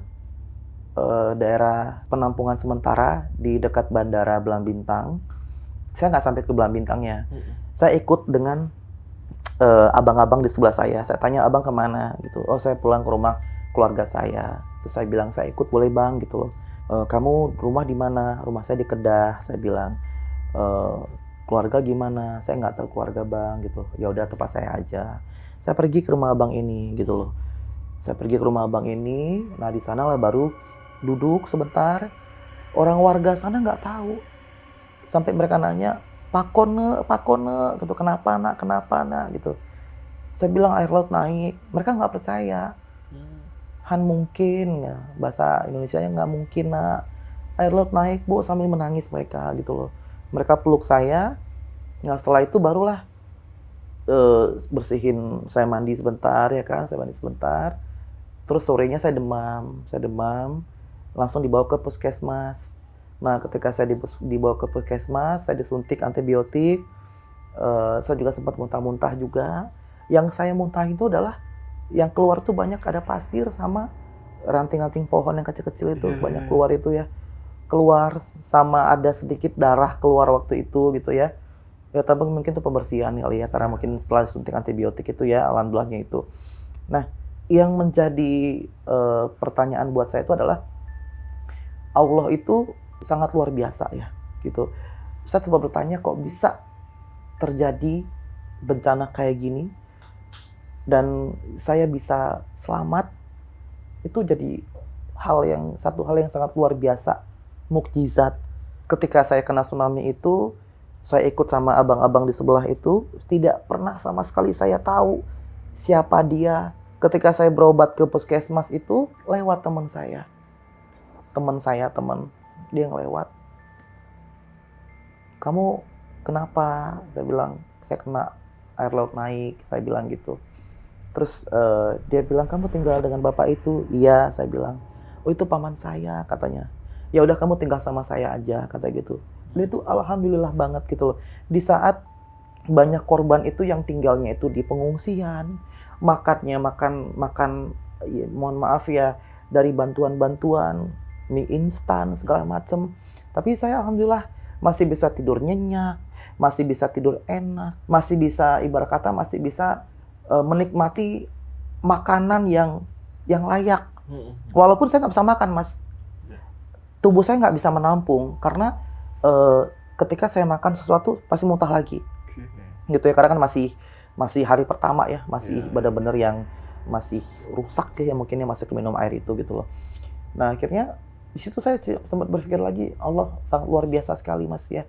daerah penampungan sementara di dekat Bandara Belang Bintang. Saya nggak sampai ke Belang Bintangnya. Saya ikut dengan abang-abang di sebelah saya. Saya tanya, abang kemana gitu. Oh, saya pulang ke rumah keluarga saya. Terus saya bilang, saya ikut boleh bang gitu loh. Kamu rumah di mana? Rumah saya di Kedah. Saya bilang, keluarga gimana? Saya nggak tahu keluarga bang gitu. Ya udah, tempat saya aja. Saya pergi ke rumah abang ini gitu loh. Saya pergi ke rumah abang ini. Nah, di sana lah baru duduk sebentar. Orang warga sana nggak tahu. Sampai mereka nanya, Pak Kone, gitu, kenapa nak, gitu. Saya bilang air laut naik, mereka nggak percaya. Han mungkin, ya, bahasa Indonesianya nggak mungkin nak. Air laut naik bu, sambil menangis mereka gitu loh. Mereka peluk saya, nah setelah itu barulah bersihin, saya mandi sebentar ya kan, saya mandi sebentar. Terus sorenya saya demam, langsung dibawa ke puskesmas. Nah ketika saya dibawa ke puskesmas, saya disuntik antibiotik, saya juga sempat muntah-muntah juga. Yang saya muntah itu adalah, yang keluar tuh banyak ada pasir sama ranting-ranting pohon yang kecil-kecil itu, banyak keluar itu ya. Keluar sama ada sedikit darah keluar waktu itu gitu ya. Ya tapi mungkin itu pembersihan kali ya, karena mungkin setelah suntik antibiotik itu ya, alhamdulillahnya itu. Nah, yang menjadi pertanyaan buat saya itu adalah, Allah itu sangat luar biasa ya, gitu. Saya coba bertanya, kok bisa terjadi bencana kayak gini, dan saya bisa selamat, itu jadi satu hal yang sangat luar biasa, mukjizat. Ketika saya kena tsunami itu, saya ikut sama abang-abang di sebelah itu, tidak pernah sama sekali saya tahu siapa dia. Ketika saya berobat ke puskesmas itu, lewat teman dia yang lewat. Kamu kenapa? Saya bilang, saya kena air laut naik, saya bilang gitu. Terus dia bilang, kamu tinggal dengan bapak itu? Iya, saya bilang. Oh itu paman saya, katanya. Ya udah kamu tinggal sama saya aja, kata gitu. Dia tuh alhamdulillah banget gitu loh. Di saat banyak korban itu yang tinggalnya itu di pengungsian, makannya makan ya, mohon maaf ya, dari bantuan-bantuan, mie instan segala macem. Tapi saya alhamdulillah masih bisa tidur nyenyak, masih bisa tidur enak, masih bisa ibarat kata masih bisa menikmati makanan yang layak. Walaupun saya nggak bisa makan, Mas. Tubuh saya nggak bisa menampung karena ketika saya makan sesuatu pasti muntah lagi. Gitu ya, karena kan masih hari pertama ya, masih benar-benar yang masih rusak ya, mungkin ya masih minum air itu gitu loh. Nah akhirnya di situ saya sempat berpikir lagi, Allah sangat luar biasa sekali Mas ya.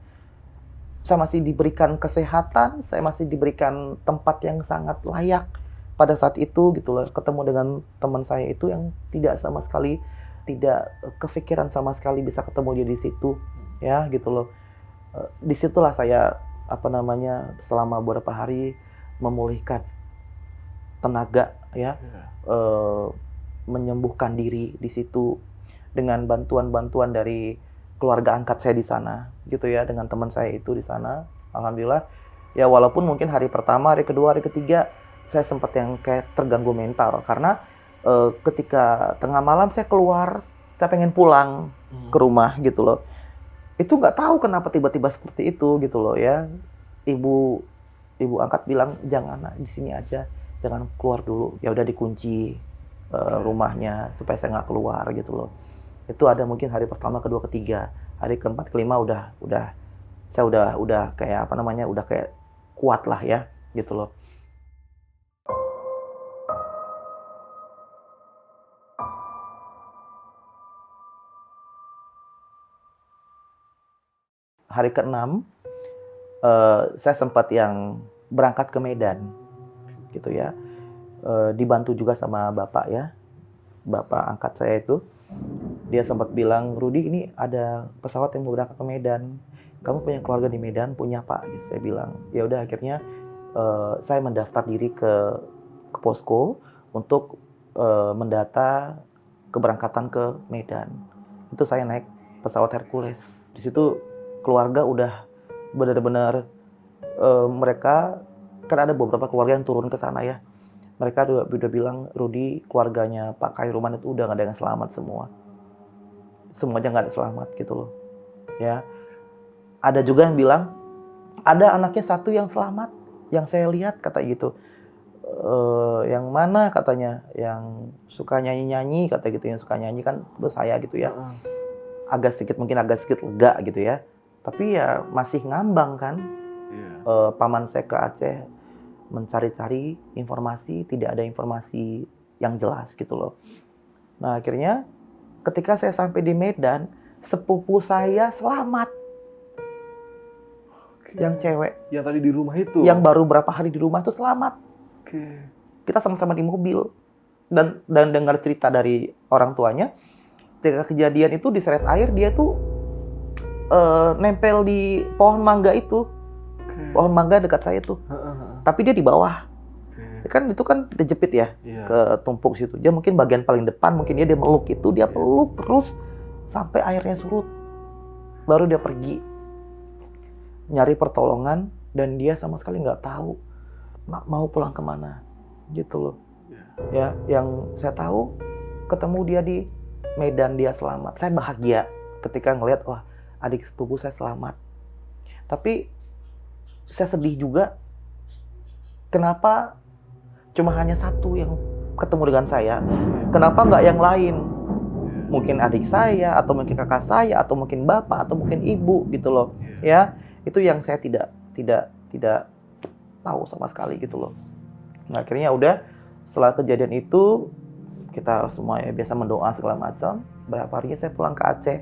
Saya masih diberikan kesehatan, saya masih diberikan tempat yang sangat layak pada saat itu gitu loh. Ketemu dengan teman saya itu yang tidak sama sekali, tidak kepikiran sama sekali bisa ketemu dia di situ ya gitu loh. Disitulah saya selama beberapa hari memulihkan tenaga ya, menyembuhkan diri di situ dengan bantuan-bantuan dari keluarga angkat saya di sana gitu ya, dengan teman saya itu di sana. Alhamdulillah ya, walaupun mungkin hari pertama, hari kedua, hari ketiga saya sempat yang kayak terganggu mental karena ketika tengah malam saya keluar, saya pengen pulang ke rumah gitu loh. Itu nggak tahu kenapa tiba-tiba seperti itu gitu loh ya. Ibu angkat bilang jangan di sini aja, jangan keluar dulu. Ya udah dikunci rumahnya supaya saya nggak keluar gitu loh. Itu ada mungkin hari pertama, kedua, ketiga, hari keempat, kelima saya udah kayak udah kayak kuat lah ya gitu loh. Hari ke-6 saya sempat yang berangkat ke Medan gitu ya, dibantu juga sama bapak ya, bapak angkat saya itu. Dia sempat bilang, Rudi ini ada pesawat yang mau berangkat ke Medan, kamu punya keluarga di Medan? Punya pak, gitu. Saya bilang ya udah, akhirnya saya mendaftar diri ke posko untuk mendata keberangkatan ke Medan. Itu saya naik pesawat Hercules. Di situ keluarga udah benar-benar mereka kan ada beberapa keluarga yang turun ke sana ya. Mereka udah bilang, Rudi, keluarganya Pak Khairuman itu udah nggak ada yang selamat semua. Semuanya nggak ada selamat gitu loh. Ya, ada juga yang bilang ada anaknya satu yang selamat, yang saya lihat kata gitu. Yang mana katanya, yang suka nyanyi-nyanyi kata gitu, yang suka nyanyi kan itu saya gitu ya. Mungkin agak sedikit lega gitu ya. Tapi ya masih ngambang kan. Paman saya ke Aceh mencari-cari informasi, tidak ada informasi yang jelas gitu loh. Nah akhirnya ketika saya sampai di Medan, sepupu saya selamat, yang cewek, Yang tadi di rumah itu. yang baru berapa hari di rumah tuh selamat. Oke. Kita sama-sama di mobil dan dengar cerita dari orang tuanya, ketika kejadian itu diseret air dia tuh nempel di pohon mangga itu, Oke. pohon mangga dekat saya tuh, tapi dia di bawah. Oke. Kan itu kan dijepit ya Iya. ke tumpuk situ. Dia mungkin bagian paling depan, mungkin dia meluk itu, dia Iya. peluk terus sampai airnya surut. Baru dia pergi nyari pertolongan dan dia sama sekali nggak tahu mau pulang kemana, gitu loh. Ya, yang saya tahu ketemu dia di Medan, dia selamat. Saya bahagia ketika ngelihat wah adik sepupu saya selamat. Tapi saya sedih juga kenapa cuma hanya satu yang ketemu dengan saya. Kenapa nggak yang lain? Mungkin adik saya, atau mungkin kakak saya, atau mungkin bapak, atau mungkin ibu gitu loh. Ya, itu yang saya tidak tahu sama sekali gitu loh. Nah, akhirnya udah setelah kejadian itu kita semua ya biasa mendoa segala macam. Berapa harinya saya pulang ke Aceh.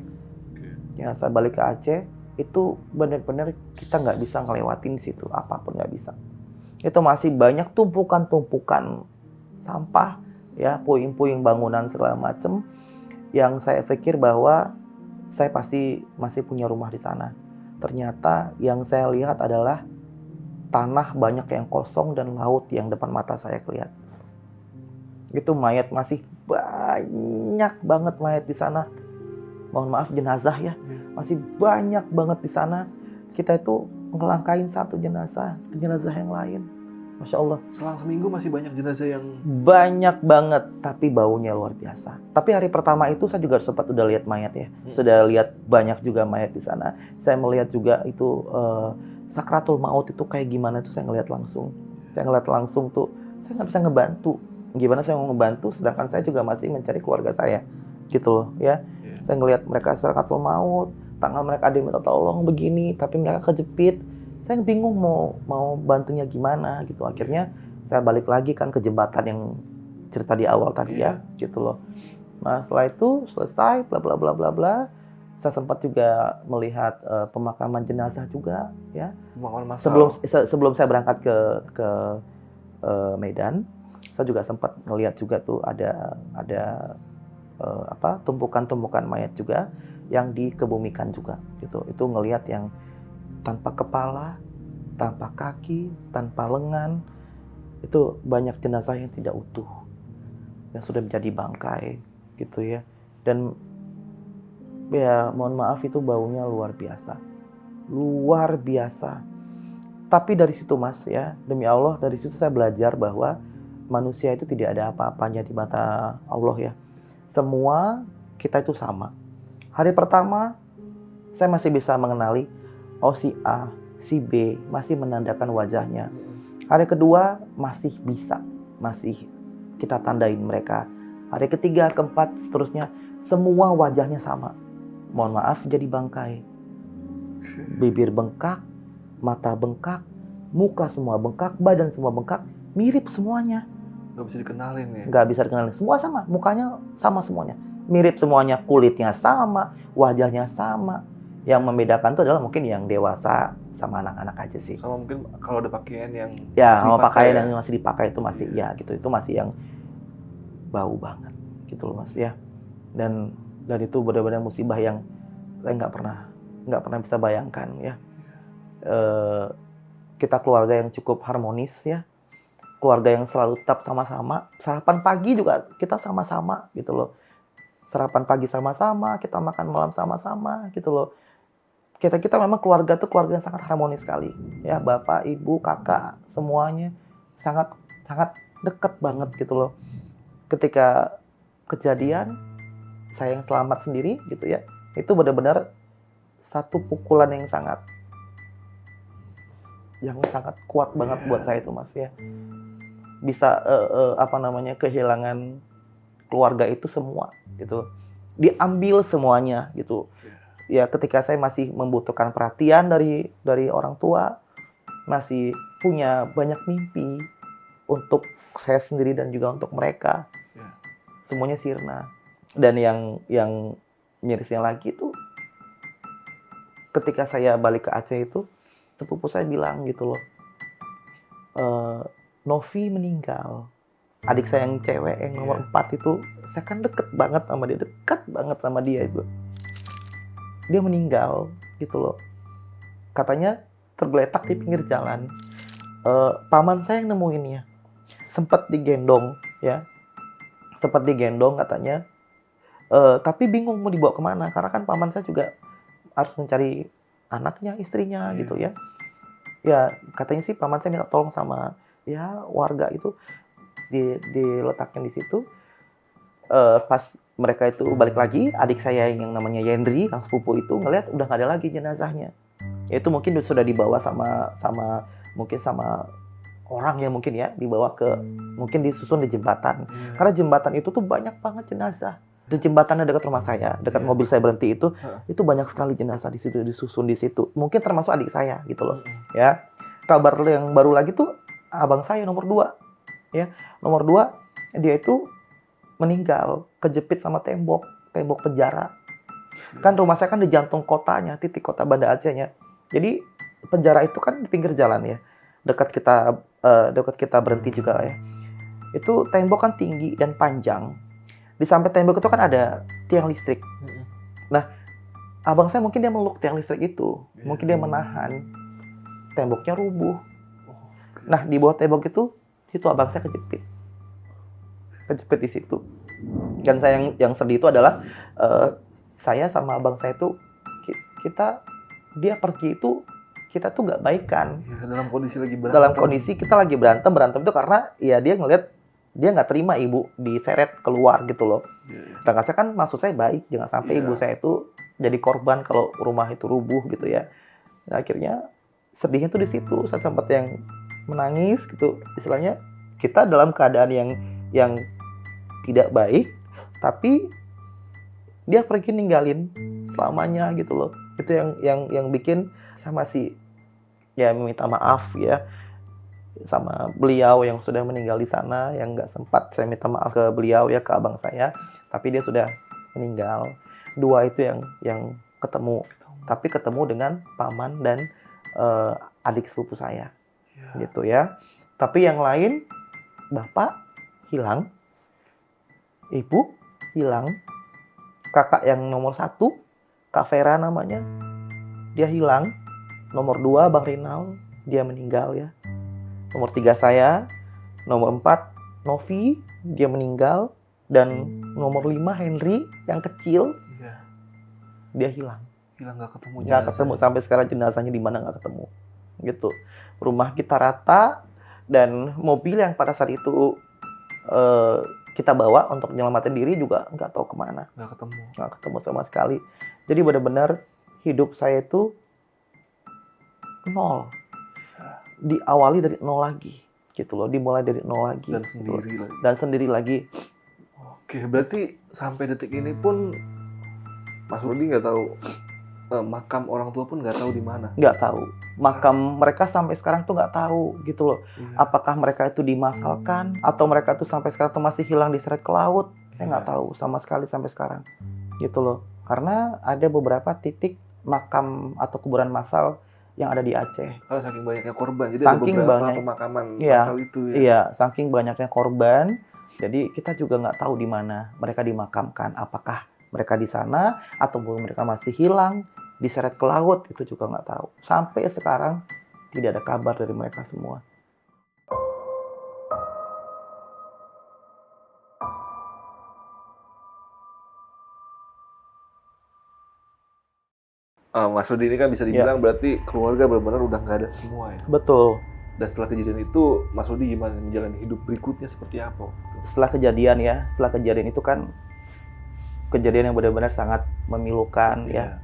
Ya, saya balik ke Aceh, itu benar-benar kita nggak bisa ngelewatin situ, apapun nggak bisa. Itu masih banyak tumpukan-tumpukan sampah, ya, puing-puing bangunan segala macam, yang saya pikir bahwa saya pasti masih punya rumah di sana. Ternyata yang saya lihat adalah tanah banyak yang kosong dan laut yang depan mata saya kelihatan. Itu mayat masih banyak banget mayat di sana. Mohon maaf, jenazah ya, masih banyak banget di sana. Kita itu ngelangkain satu jenazah ke jenazah yang lain. Masya Allah. Selang seminggu masih banyak jenazah yang... Banyak banget, tapi baunya luar biasa. Tapi hari pertama itu saya juga sempat udah lihat mayat ya. Sudah lihat banyak juga mayat di sana. Saya melihat juga itu sakratul maut itu kayak gimana itu saya ngelihat langsung. Saya ngelihat langsung tuh, saya nggak bisa ngebantu. Gimana saya mau ngebantu, sedangkan saya juga masih mencari keluarga saya. Gitu loh ya. Saya ngelihat mereka sakratul maut, tangan mereka ada yang minta tolong begini, tapi mereka kejepit. Saya bingung mau bantunya gimana gitu. Akhirnya saya balik lagi kan ke jembatan yang cerita di awal tadi ya, gitu loh. Nah, setelah itu selesai bla bla bla bla bla. Saya sempat juga melihat pemakaman jenazah juga ya. Pemakaman massal. Sebelum saya berangkat ke Medan, saya juga sempat ngelihat juga tuh ada tumpukan-tumpukan mayat juga yang dikebumikan juga gitu. Itu ngelihat yang tanpa kepala, tanpa kaki, tanpa lengan. Itu banyak jenazah yang tidak utuh, yang sudah menjadi bangkai gitu ya. Dan ya mohon maaf itu baunya luar biasa. Luar biasa. Tapi dari situ Mas ya, demi Allah dari situ saya belajar bahwa manusia itu tidak ada apa-apanya di mata Allah ya. Semua kita itu sama. Hari pertama saya masih bisa mengenali si A, si B masih menandakan wajahnya. Hari kedua masih bisa, masih kita tandain mereka. Hari ketiga, keempat, seterusnya semua wajahnya sama. Mohon maaf jadi bangkai. Bibir bengkak, mata bengkak, muka semua bengkak, badan semua bengkak, mirip semuanya. Nggak bisa dikenalin ya? Nggak bisa dikenalin. Semua sama, mukanya sama semuanya. Mirip semuanya, kulitnya sama, wajahnya sama. Yang membedakan itu adalah mungkin yang dewasa sama anak-anak aja sih. Sama mungkin kalau ada pakaian yang ya, masih sama dipakai pakaian ya? yang masih dipakai itu masih ya gitu. Itu masih yang bau banget gitu loh Mas ya. Dan itu benar-benar musibah yang saya nggak pernah bisa bayangkan ya. Kita keluarga yang cukup harmonis ya. Keluarga yang selalu tetap sama-sama. Sarapan pagi juga kita sama-sama gitu loh. Sarapan pagi sama-sama, kita makan malam sama-sama gitu loh. Kita memang keluarga tuh keluarga yang sangat harmonis sekali. Ya, bapak, ibu, kakak, semuanya sangat dekat banget gitu loh. Ketika kejadian saya yang selamat sendiri gitu ya. Itu benar-benar satu pukulan yang sangat kuat banget buat saya itu Mas ya. Bisa kehilangan keluarga itu semua gitu. Diambil semuanya gitu. Ya ketika saya masih membutuhkan perhatian dari orang tua, masih punya banyak mimpi untuk saya sendiri dan juga untuk mereka. Semuanya sirna. Dan yang mirisnya lagi itu ketika saya balik ke Aceh itu, sepupu saya bilang gitu loh, Novi meninggal. Adik saya yang cewek yang nomor 4 itu, saya kan dekat banget sama dia itu. Dia meninggal gitu loh. Katanya tergeletak di pinggir jalan. Paman saya yang nemuinnya. Sempat digendong ya. Sempat digendong katanya. Tapi bingung mau dibawa kemana. Karena kan paman saya juga harus mencari anaknya, istrinya gitu ya. Ya katanya sih paman saya minta tolong sama ya warga itu diletakkan di situ. Pas mereka itu balik lagi, adik saya yang namanya Yendri, yang sepupu itu ngelihat udah nggak ada lagi jenazahnya. Itu mungkin sudah dibawa sama orang yang mungkin ya dibawa ke mungkin disusun di jembatan. Karena jembatan itu tuh banyak banget jenazah. Di jembatannya dekat rumah saya, dekat mobil saya berhenti itu banyak sekali jenazah di situ disusun di situ. Mungkin termasuk adik saya gitu loh. Ya. Kabar yang baru lagi tuh abang saya nomor 2. Ya. Nomor 2 dia itu meninggal kejepit sama tembok penjara. Kan rumah saya kan di jantung kotanya, titik kota Banda Acehnya. Jadi penjara itu kan di pinggir jalan ya. Dekat kita berhenti juga ya. Itu tembok kan tinggi dan panjang. Di samping tembok itu kan ada tiang listrik. Nah, abang saya mungkin dia meluk tiang listrik itu. Mungkin dia menahan. Temboknya rubuh. Nah, di bawah tembok itu abang saya kejepit di situ. Dan saya yang sedih itu adalah saya sama abang saya itu dia pergi itu kita tuh nggak baikan. Ya, dalam kondisi lagi berantem. Dalam kondisi kita lagi berantem itu karena ya dia ngelihat dia nggak terima ibu diseret keluar gitu loh. Sedangkan saya kan maksud saya baik, jangan sampai ibu saya itu jadi korban kalau rumah itu rubuh gitu ya. Nah, akhirnya sedihnya tuh di situ. Saya sempat yang menangis gitu. Istilahnya kita dalam keadaan yang tidak baik, tapi dia pergi ninggalin selamanya gitu loh. Itu yang bikin saya masih ya meminta maaf ya sama beliau yang sudah meninggal di sana, yang nggak sempat saya minta maaf ke beliau ya, ke abang saya, tapi dia sudah meninggal. 2 itu yang ketemu, tapi ketemu dengan paman dan adik sepupu saya gitu ya. Tapi yang lain bapak hilang, ibu hilang, kakak yang nomor 1, Kak Vera namanya, dia hilang. Nomor 2, Bang Rinal, dia meninggal ya. Nomor 3 saya, nomor 4, Novi, dia meninggal. Dan nomor 5, Henry, yang kecil, dia hilang. Hilang nggak ketemu jenazah. Nggak ketemu, sampai sekarang jenazahnya di mana nggak ketemu. Gitu. Rumah kita rata, dan mobil yang pada saat itu kita bawa untuk menyelamatkan diri juga nggak tahu kemana. Nggak ketemu sama sekali. Jadi benar-benar hidup saya itu nol. Diawali dari nol lagi. Gitu loh. Dimulai dari nol lagi. Dan sendiri lagi. Oke, berarti sampai detik ini pun Mas Rudi nggak tahu, makam orang tua pun nggak tahu di mana? Nggak tahu. Makam mereka sampai sekarang tuh nggak tahu gitu loh. Apakah mereka itu dimasalkan atau mereka tuh sampai sekarang tuh masih hilang diseret ke laut? Saya nggak tahu sama sekali sampai sekarang gitu loh. Karena ada beberapa titik makam atau kuburan massal yang ada di Aceh. Karena saking banyaknya korban, jadi saking ada beberapa banyak, pemakaman massal itu ya. Iya, saking banyaknya korban. Jadi kita juga nggak tahu di mana mereka dimakamkan. Apakah mereka di sana atau mereka masih hilang, diseret ke laut, itu juga nggak tahu. Sampai sekarang tidak ada kabar dari mereka semua. Mas Rudi ini kan bisa dibilang berarti keluarga benar-benar udah nggak ada semua ya? Betul. Dan setelah kejadian itu, Mas Rudi gimana menjalani hidup berikutnya seperti apa? Setelah kejadian itu kan kejadian yang benar-benar sangat memilukan ya.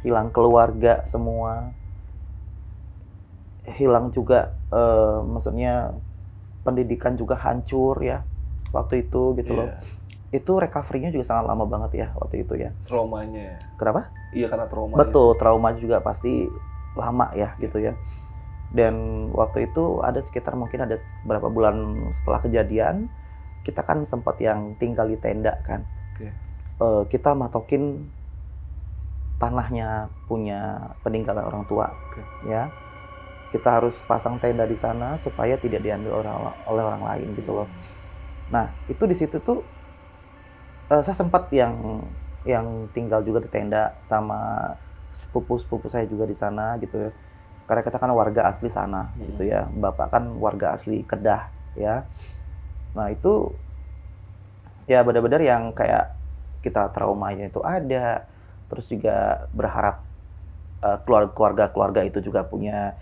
Hilang keluarga semua. Hilang juga maksudnya pendidikan juga hancur ya waktu itu gitu loh. Itu recovery-nya juga sangat lama banget ya waktu itu ya. Traumanya. Kenapa? Iya, karena trauma. Betul, trauma juga pasti lama ya gitu ya. Dan waktu itu ada sekitar mungkin ada beberapa bulan setelah kejadian, kita kan sempat yang tinggal di tenda kan. Kita matokin tanahnya punya peninggalan orang tua, Oke. ya. Kita harus pasang tenda di sana supaya tidak diambil oleh orang lain gitu loh. Nah, itu di situ tuh saya sempat yang tinggal juga di tenda sama sepupu-sepupu saya juga di sana gitu ya. Karena kita kan warga asli sana gitu ya. Bapak kan warga asli Kedah ya. Nah, itu ya benar-benar yang kayak kita traumanya itu ada. Terus juga berharap keluarga-keluarga itu juga punya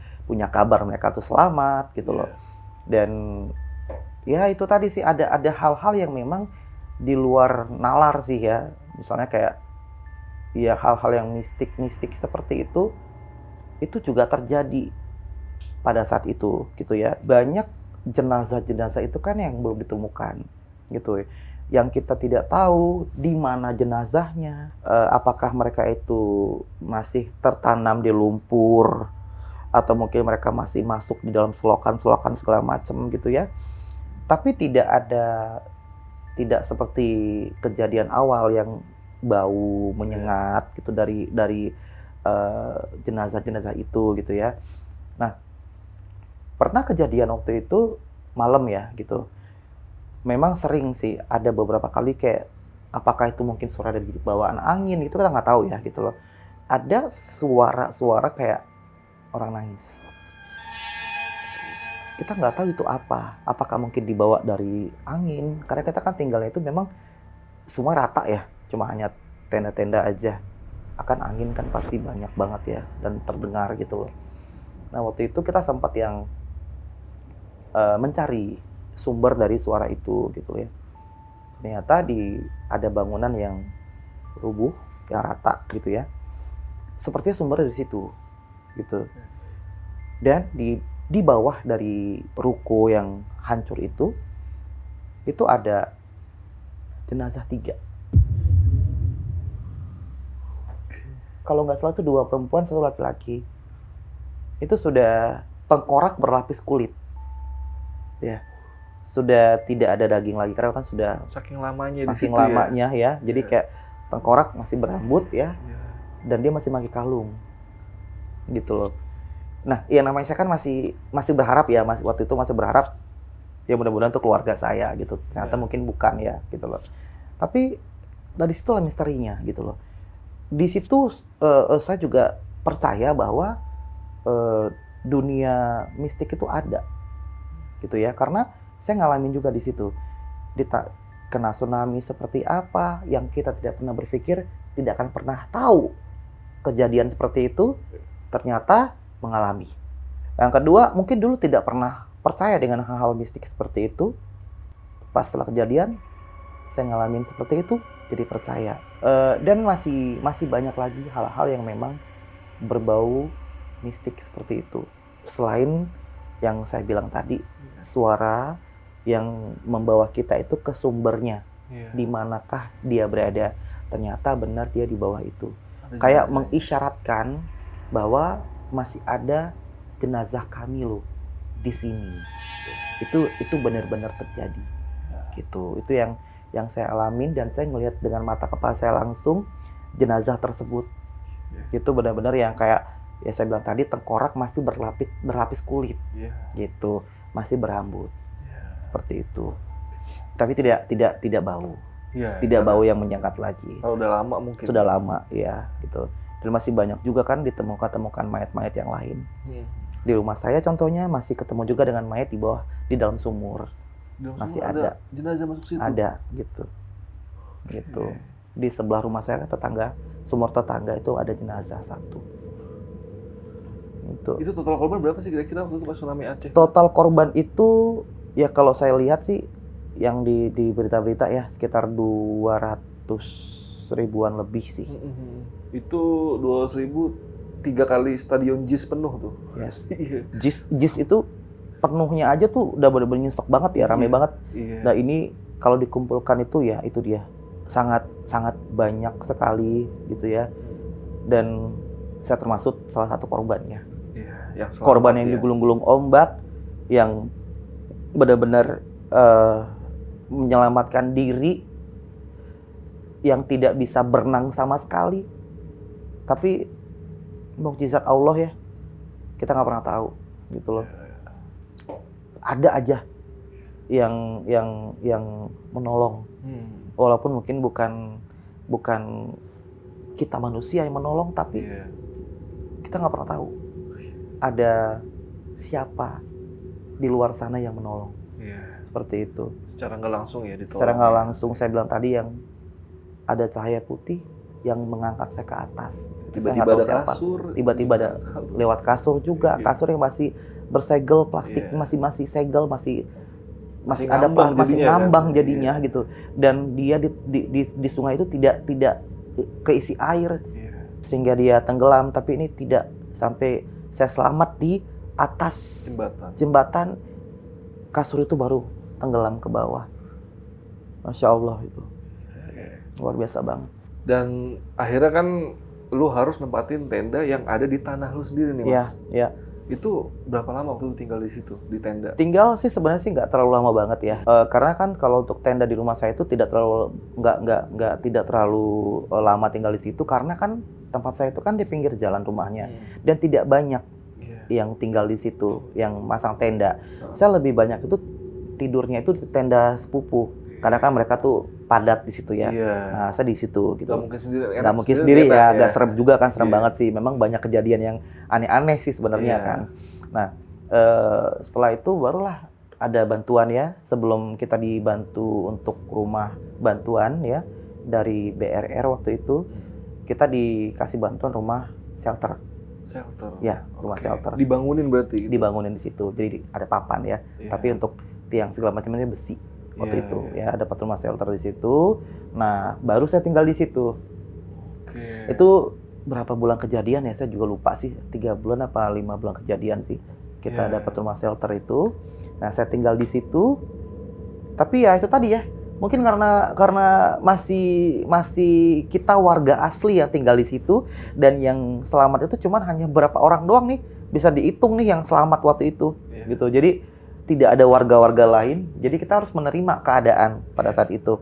kabar mereka tuh selamat gitu loh. Dan ya itu tadi sih ada hal-hal yang memang di luar nalar sih ya. Misalnya kayak ya hal-hal yang mistik seperti itu juga terjadi pada saat itu gitu ya. Banyak jenazah-jenazah itu kan yang belum ditemukan gitu ya. Yang kita tidak tahu di mana jenazahnya, apakah mereka itu masih tertanam di lumpur atau mungkin mereka masih masuk di dalam selokan-selokan segala macam gitu ya. Tapi tidak seperti kejadian awal yang bau menyengat gitu dari jenazah-jenazah itu gitu ya. Nah, pernah kejadian waktu itu malam ya gitu. Memang sering sih ada beberapa kali kayak apakah itu mungkin suara dari bawaan angin itu kita nggak tahu ya gitu loh. Ada suara kayak orang nangis. Kita nggak tahu itu apa. Apakah mungkin dibawa dari angin? Karena kita kan tinggalnya itu memang semua rata ya. Cuma hanya tenda-tenda aja. Akan angin kan pasti banyak banget ya. Dan terdengar gitu loh. Nah waktu itu kita sempat yang mencari sumber dari suara itu gitu ya. Ternyata ada bangunan yang rubuh, yang rata gitu ya. Sepertinya sumber dari situ gitu. Dan di bawah dari ruko yang hancur itu ada jenazah 3. Kalau nggak salah itu 2 perempuan, 1 laki-laki. Itu sudah tengkorak berlapis kulit. Ya. Sudah tidak ada daging lagi karena kan sudah Saking lamanya di saking situ lamanya ya. Jadi Iya. kayak tengkorak masih berambut ya. ya. Dan dia masih pakai kalung. Gitu loh. Nah, yang namanya saya kan masih berharap ya, waktu itu masih berharap ya mudah-mudahan itu keluarga saya gitu. Ternyata Ya. mungkin bukan ya gitu loh. Tapi dari situlah misterinya gitu loh. Di situ saya juga percaya bahwa dunia mistik itu ada gitu ya, karena saya ngalamin juga di situ. Kena tsunami seperti apa yang kita tidak pernah berpikir, tidak akan pernah tahu kejadian seperti itu, ternyata mengalami. Yang kedua, mungkin dulu tidak pernah percaya dengan hal-hal mistik seperti itu. Pas setelah kejadian, saya ngalamin seperti itu, jadi percaya. Dan masih banyak lagi hal-hal yang memang berbau mistik seperti itu. Selain yang saya bilang tadi, suara yang membawa kita itu ke sumbernya. Iya. Di manakah dia berada? Ternyata benar dia di bawah itu. Ada Kayak jenazah. mengisyaratkan bahwa masih ada jenazah kami loh di sini. Itu benar-benar terjadi. Gitu. Itu yang saya alamin dan saya ngelihat dengan mata kepala saya langsung jenazah tersebut. Itu benar-benar yang kayak ya saya bilang tadi tengkorak masih berlapis kulit. Iya. Gitu. Masih berambut. Iya. Seperti itu. Tapi tidak bau. Iya, Tidak karena bau yang menyengat lagi. kalau udah lama mungkin. Sudah lama ya gitu. Dan masih banyak juga kan ditemukan mayat-mayat yang lain. Di rumah saya contohnya masih ketemu juga dengan mayat di dalam sumur. Dalam Masih sumur ada. jenazah masuk situ. Ada gitu. Gitu. Oke. Di sebelah rumah saya sumur tetangga itu ada jenazah 1. Itu total korban berapa sih kira-kira waktu itu pas tsunami Aceh? Total korban itu ya kalau saya lihat sih yang di berita-berita ya sekitar 200 ribuan lebih sih. Itu 200.000 3 kali stadion JIS penuh tuh. Yes. Iya. JIS itu penuhnya aja tuh udah bener-bener nyesek banget ya, rame Iya. banget. Iya. Nah ini kalau dikumpulkan itu ya itu dia sangat banyak sekali gitu ya. Dan saya termasuk salah satu korbannya. Iya, yang selamat Korban yang ya. digulung-gulung ombak, yang benar-benar menyelamatkan diri, yang tidak bisa berenang sama sekali, Tapi mukjizat Allah ya, kita nggak pernah tahu gitu loh. Ada aja yang menolong, walaupun mungkin bukan kita manusia yang menolong, tapi kita nggak pernah tahu ada siapa di luar sana yang menolong. Seperti itu. Secara nggak langsung ya ditolong. Secara nggak langsung, saya bilang tadi yang ada cahaya putih yang mengangkat saya ke atas. Saya nggak Tiba-tiba tahu ada siapa. kasur. Tiba-tiba ada lewat kasur juga, kasur yang masih bersegel, plastik masih segel, masih ada ngambang masih jadinya, ngambang kan? jadinya gitu. Dan dia di sungai itu tidak keisi air sehingga dia tenggelam, tapi ini tidak, sampai saya selamat di atas jembatan, kasur itu baru tenggelam ke bawah. Masya Allah, itu luar biasa banget. Dan akhirnya kan lu harus nempatin tenda yang ada di tanah lu sendiri nih, Mas. Iya. Itu berapa lama waktu lu tinggal di situ, di tenda? Tinggal sih sebenarnya sih nggak terlalu lama banget ya. Karena kan kalau untuk tenda di rumah saya itu tidak terlalu lama tinggal di situ, karena kan tempat saya itu kan di pinggir jalan rumahnya dan tidak banyak yang tinggal di situ, yang masang tenda. Saya lebih banyak itu tidurnya itu di tenda sepupu, karena kan mereka tuh padat di situ ya. Nah, saya di situ gitu. Gak mungkin sendiri. Nggak mungkin sendiri ya, agak serem juga kan, serem banget sih. Memang banyak kejadian yang aneh-aneh sih sebenarnya kan. Nah, setelah itu barulah ada bantuan ya. Sebelum kita dibantu untuk rumah bantuan ya dari BRR waktu itu, kita dikasih bantuan rumah shelter. Ya, rumah shelter. Dibangunin berarti? Dibangunin di situ. Jadi ada papan ya. Tapi untuk tiang segala macamnya besi waktu itu ya, dapat rumah shelter di situ. Nah, baru saya tinggal di situ. Itu berapa bulan kejadian ya, saya juga lupa sih, 3 bulan apa 5 bulan kejadian sih kita dapat rumah shelter itu. Nah, saya tinggal di situ. Tapi ya itu tadi ya, mungkin karena masih kita warga asli yang tinggal di situ, dan yang selamat itu cuman hanya berapa orang doang nih, bisa dihitung nih yang selamat waktu itu gitu. Jadi tidak ada warga-warga lain, jadi kita harus menerima keadaan pada saat itu.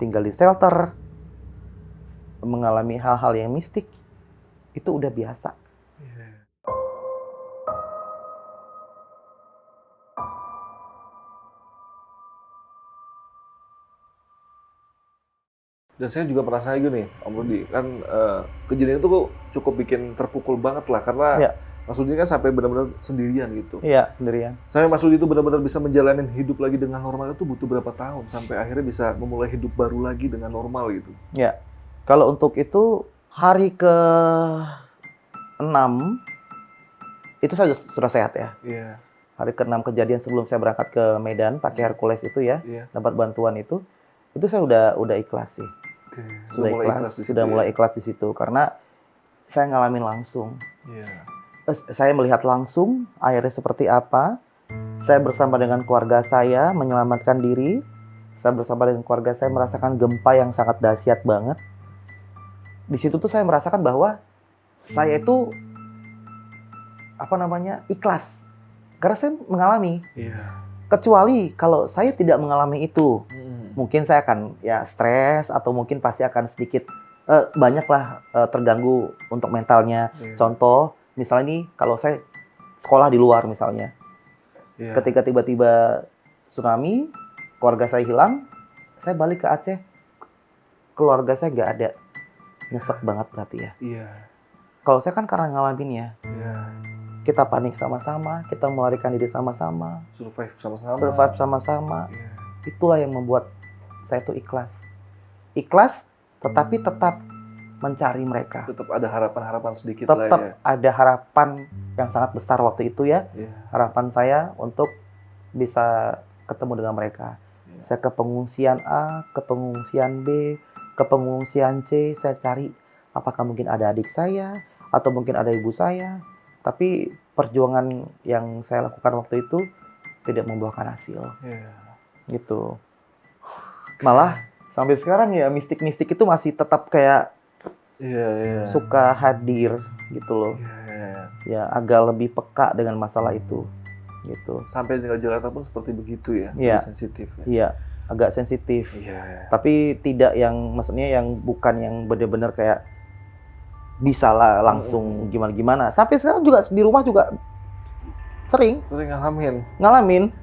Tinggal di shelter, mengalami hal-hal yang mistik, itu udah biasa. Dan saya juga merasa gini, Om Rudi, kan kejadian itu kok cukup bikin terpukul banget lah, karena Mas Rudi kan sampai benar-benar sendirian gitu. Iya, sendirian. Sampai Mas Rudi itu benar-benar bisa menjalani hidup lagi dengan normal itu butuh berapa tahun sampai akhirnya bisa memulai hidup baru lagi dengan normal gitu? Ya, kalau untuk itu hari ke-6 itu saya sudah sehat ya. Hari ke-6 kejadian sebelum saya berangkat ke Medan pakai Hercules itu ya, dapat bantuan itu saya udah ikhlas sih. Sudah mulai ikhlas di situ karena saya ngalamin langsung. Saya melihat langsung airnya seperti apa. Saya bersama dengan keluarga saya menyelamatkan diri. Saya bersama dengan keluarga saya merasakan gempa yang sangat dahsyat banget. Di situ tuh saya merasakan bahwa saya itu ikhlas. Karena saya mengalami. Kecuali kalau saya tidak mengalami itu, mungkin saya akan ya stres atau mungkin pasti akan sedikit banyaklah terganggu untuk mentalnya. Contoh, misalnya nih, kalau saya sekolah di luar misalnya, ketika tiba-tiba tsunami, keluarga saya hilang, saya balik ke Aceh, keluarga saya nggak ada, nyesek banget berarti ya. Kalau saya kan karena ngalaminnya, kita panik sama-sama, kita melarikan diri sama-sama, survive sama-sama. Itulah yang membuat saya tuh ikhlas, tetapi tetap mencari mereka. Tetap ada harapan-harapan sedikit tetap lah ya. Ada harapan yang sangat besar waktu itu ya. Harapan saya untuk bisa ketemu dengan mereka. Saya ke pengungsian A, ke pengungsian B, ke pengungsian C, saya cari apakah mungkin ada adik saya atau mungkin ada ibu saya. Tapi perjuangan yang saya lakukan waktu itu tidak membuahkan hasil. Gitu. Malah sampai sekarang ya mistik-mistik itu masih tetap kayak suka hadir gitu loh. Ya agak lebih peka dengan masalah itu gitu. Sampai tinggal di Jakarta pun seperti begitu ya, sensitif ya. Iya, agak sensitif. Tapi tidak yang, maksudnya yang bukan yang benar-benar kayak bisa lah langsung gimana-gimana. Sampai sekarang juga di rumah juga sering Sering ngalamin.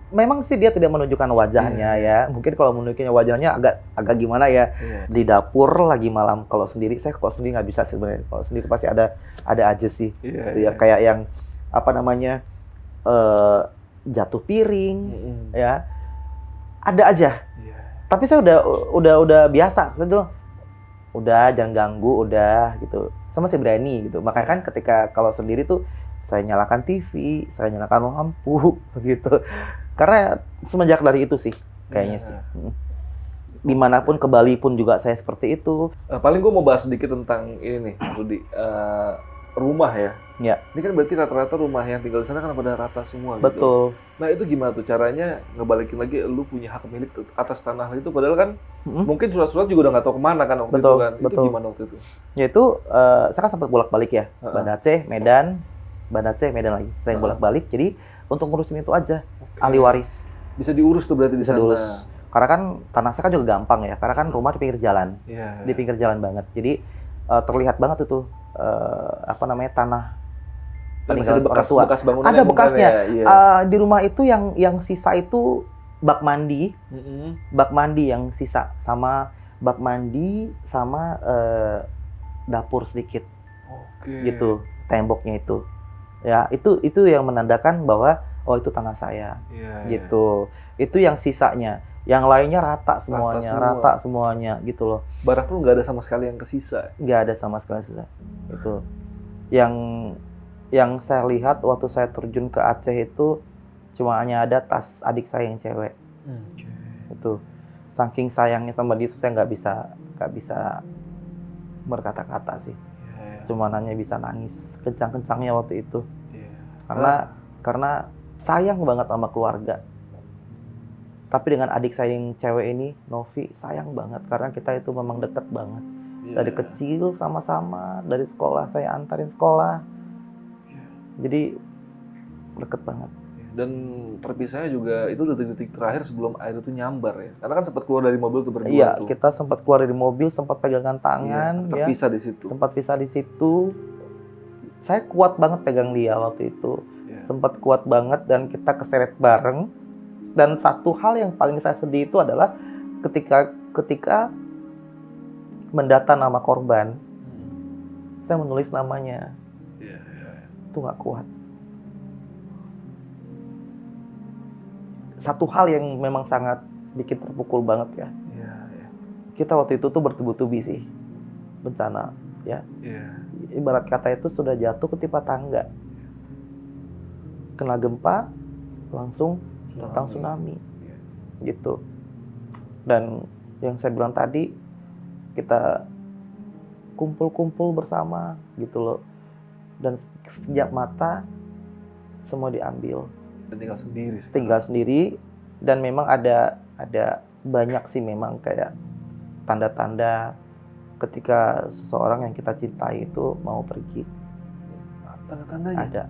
Memang sih dia tidak menunjukkan wajahnya Iya. ya. Mungkin kalau menunjukkan wajahnya agak gimana ya. Iya. Di dapur lagi malam. Kalau sendiri nggak bisa sebenarnya. Kalau sendiri pasti ada aja sih. Iya, Gitu ya. Kayak yang apa namanya jatuh piring ya. Ada aja. Iya. Tapi saya udah biasa gitu. Udah jangan ganggu, udah gitu. Sama sih berani gitu. Makanya kan ketika kalau sendiri tuh saya nyalakan TV, saya nyalakan lampu gitu. Karena semenjak dari itu sih kayaknya sih. Dimanapun ke Bali pun juga saya seperti itu. Paling gue mau bahas sedikit tentang ini nih, Mas Rudi. Rumah ya. Ya. Ini kan berarti rata-rata rumah yang tinggal di sana kan pada rata semua gitu. Betul. Nah itu gimana tuh caranya ngebalikin lagi lu punya hak milik atas tanah itu, padahal kan mungkin surat-surat juga udah nggak tahu kemana kan waktu itu kan. Itu gimana waktu itu? Ya itu saya kan sempat bolak-balik ya. Banda Aceh, Medan lagi. Sering bolak-balik. Jadi untuk ngurusin itu aja. Ahli waris. Bisa diurus tuh berarti Bisa di sana. diurus. Karena kan tanah saya kan juga gampang ya. Karena kan rumah di pinggir jalan. Iya. Di pinggir jalan banget. Jadi terlihat banget itu apa namanya tanah Ada orang tua. bekas bangunan Ada yang bekasnya. ya, iya. Di rumah itu yang sisa itu bak mandi. Bak mandi yang sisa sama bak mandi sama dapur sedikit. Oke. Gitu temboknya itu. Ya, itu yang menandakan bahwa oh itu tanah saya. Iya, Gitu. Itu yang sisanya. Yang lainnya rata semua. semuanya gitu loh. Barang lu nggak ada sama sekali yang kesisa. Nggak ada sama sekali sisa. Itu. Yang saya lihat waktu saya terjun ke Aceh itu cuma hanya ada tas adik saya yang cewek. Itu. Saking sayangnya sama dia, saya nggak bisa berkata-kata sih. Cuma hanya bisa nangis kencang-kencangnya waktu itu. Karena sayang banget sama keluarga. Tapi dengan adik saya yang cewek ini, Novi, sayang banget karena kita itu memang deket banget. Dari kecil sama-sama, dari sekolah saya antarin sekolah. Jadi deket banget. Dan terpisahnya juga itu detik-detik terakhir sebelum air itu nyambar ya. Karena kan sempat keluar dari mobil tuh berdua Iya, tuh. kita sempat keluar dari mobil, sempat pegangan tangan, terpisah di situ. Sempat pisah di situ. Saya kuat banget pegang dia waktu itu. Sempat kuat banget dan kita keseret bareng. Dan satu hal yang paling saya sedih itu adalah ketika mendata nama korban, saya menulis namanya. Itu nggak kuat. Satu hal yang memang sangat bikin terpukul banget ya. Kita waktu itu tuh bertubi-tubi sih bencana ya. Ibarat kata itu sudah jatuh ketimpa tangga. Kena gempa langsung datang tsunami. Gitu. Dan yang saya bilang tadi, kita kumpul-kumpul bersama gitu loh. Dan sejak mata semua diambil. Dan tinggal sendiri. Tinggal sendiri, dan memang ada banyak sih memang kayak tanda-tanda ketika seseorang yang kita cintai itu mau pergi. Tanda-tandanya? Ada.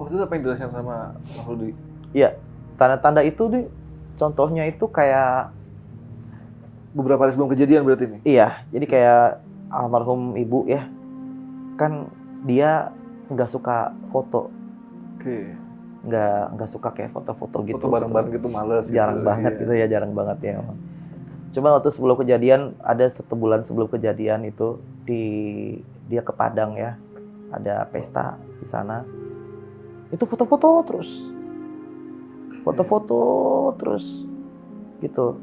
Waktu itu apa yang dijelaskan sama Mas Rudi? Iya, tanda-tanda itu nih, contohnya itu kayak beberapa hari sebelum kejadian berarti nih? Iya, jadi kayak almarhum ibu ya, kan dia nggak suka foto. Oke. Nggak suka kayak foto-foto gitu. Foto bareng-bareng gitu males. Jarang gitu, banget gitu ya, jarang banget ya. Cuma waktu sebelum kejadian, ada 1 bulan sebelum kejadian itu dia ke Padang ya, ada pesta di sana. Itu foto-foto terus, gitu.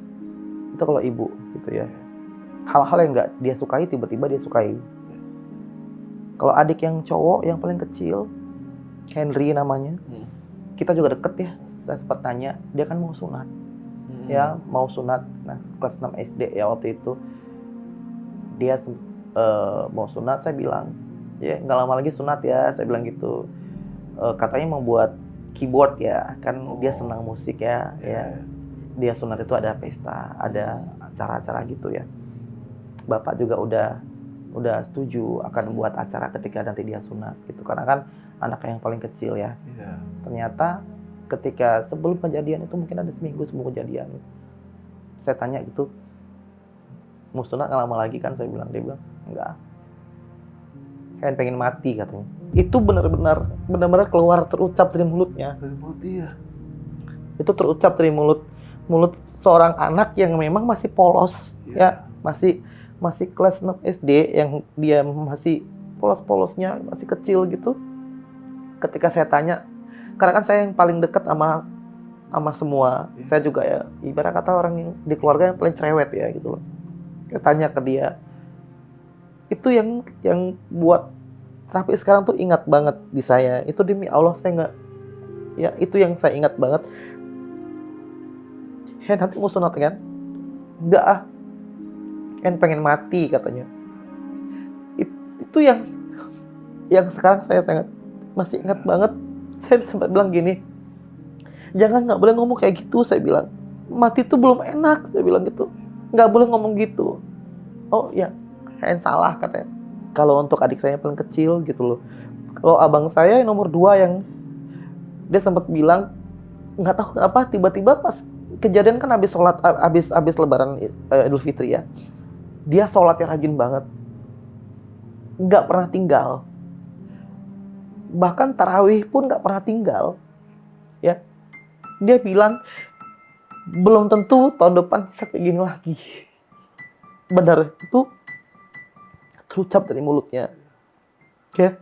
Itu kalau ibu gitu ya. Hal-hal yang nggak dia sukai tiba-tiba dia sukai. Kalau adik yang cowok yang paling kecil, Henry namanya, kita juga deket ya. Saya sempat tanya, dia kan mau sunat. Ya, mau sunat. Nah, kelas 6 SD ya waktu itu. Dia mau sunat, saya bilang, ya nggak lama lagi sunat ya, saya bilang gitu. Katanya mau buat keyboard ya, kan dia senang musik ya. Dia sunat itu ada pesta, ada acara-acara gitu ya. Bapak juga udah setuju akan buat acara ketika nanti dia sunat gitu, karena kan anak yang paling kecil ya. Ternyata ketika sebelum kejadian itu mungkin ada seminggu sebelum kejadian, saya tanya gitu, mau sunat nggak lama lagi kan, saya bilang. Dia bilang enggak. Hen pengen mati katanya. Itu benar-benar keluar terucap dari mulutnya. Dari mulut dia. Itu terucap dari mulut seorang anak yang memang masih polos ya, masih kelas 6 SD, yang dia masih polos-polosnya, masih kecil gitu. Ketika saya tanya, karena kan saya yang paling dekat sama semua, saya juga ya ibarat kata orang yang di keluarga yang paling cerewet ya gitu loh. Saya tanya ke dia, itu yang buat sampai sekarang tuh ingat banget di saya. Itu demi Allah saya nggak, ya itu yang saya ingat banget. Hen nanti mau sunat kan? Enggak ah, Hen pengen mati katanya. Itu yang sekarang saya sangat masih ingat banget. Saya sempat bilang gini, nggak boleh ngomong kayak gitu, saya bilang. Mati itu belum enak, saya bilang gitu. Nggak boleh ngomong gitu. Oh ya, Hen salah katanya. Kalau untuk adik saya yang paling kecil gitu loh. Kalau abang saya yang nomor 2 yang dia sempat bilang, nggak tahu kenapa tiba-tiba pas kejadian kan habis lebaran Idul Fitri ya. Dia sholatnya rajin banget. Nggak pernah tinggal. Bahkan tarawih pun nggak pernah tinggal. Ya. Dia bilang, belum tentu tahun depan bisa kayak gini lagi. Benar, itu terucap dari mulutnya. Ya.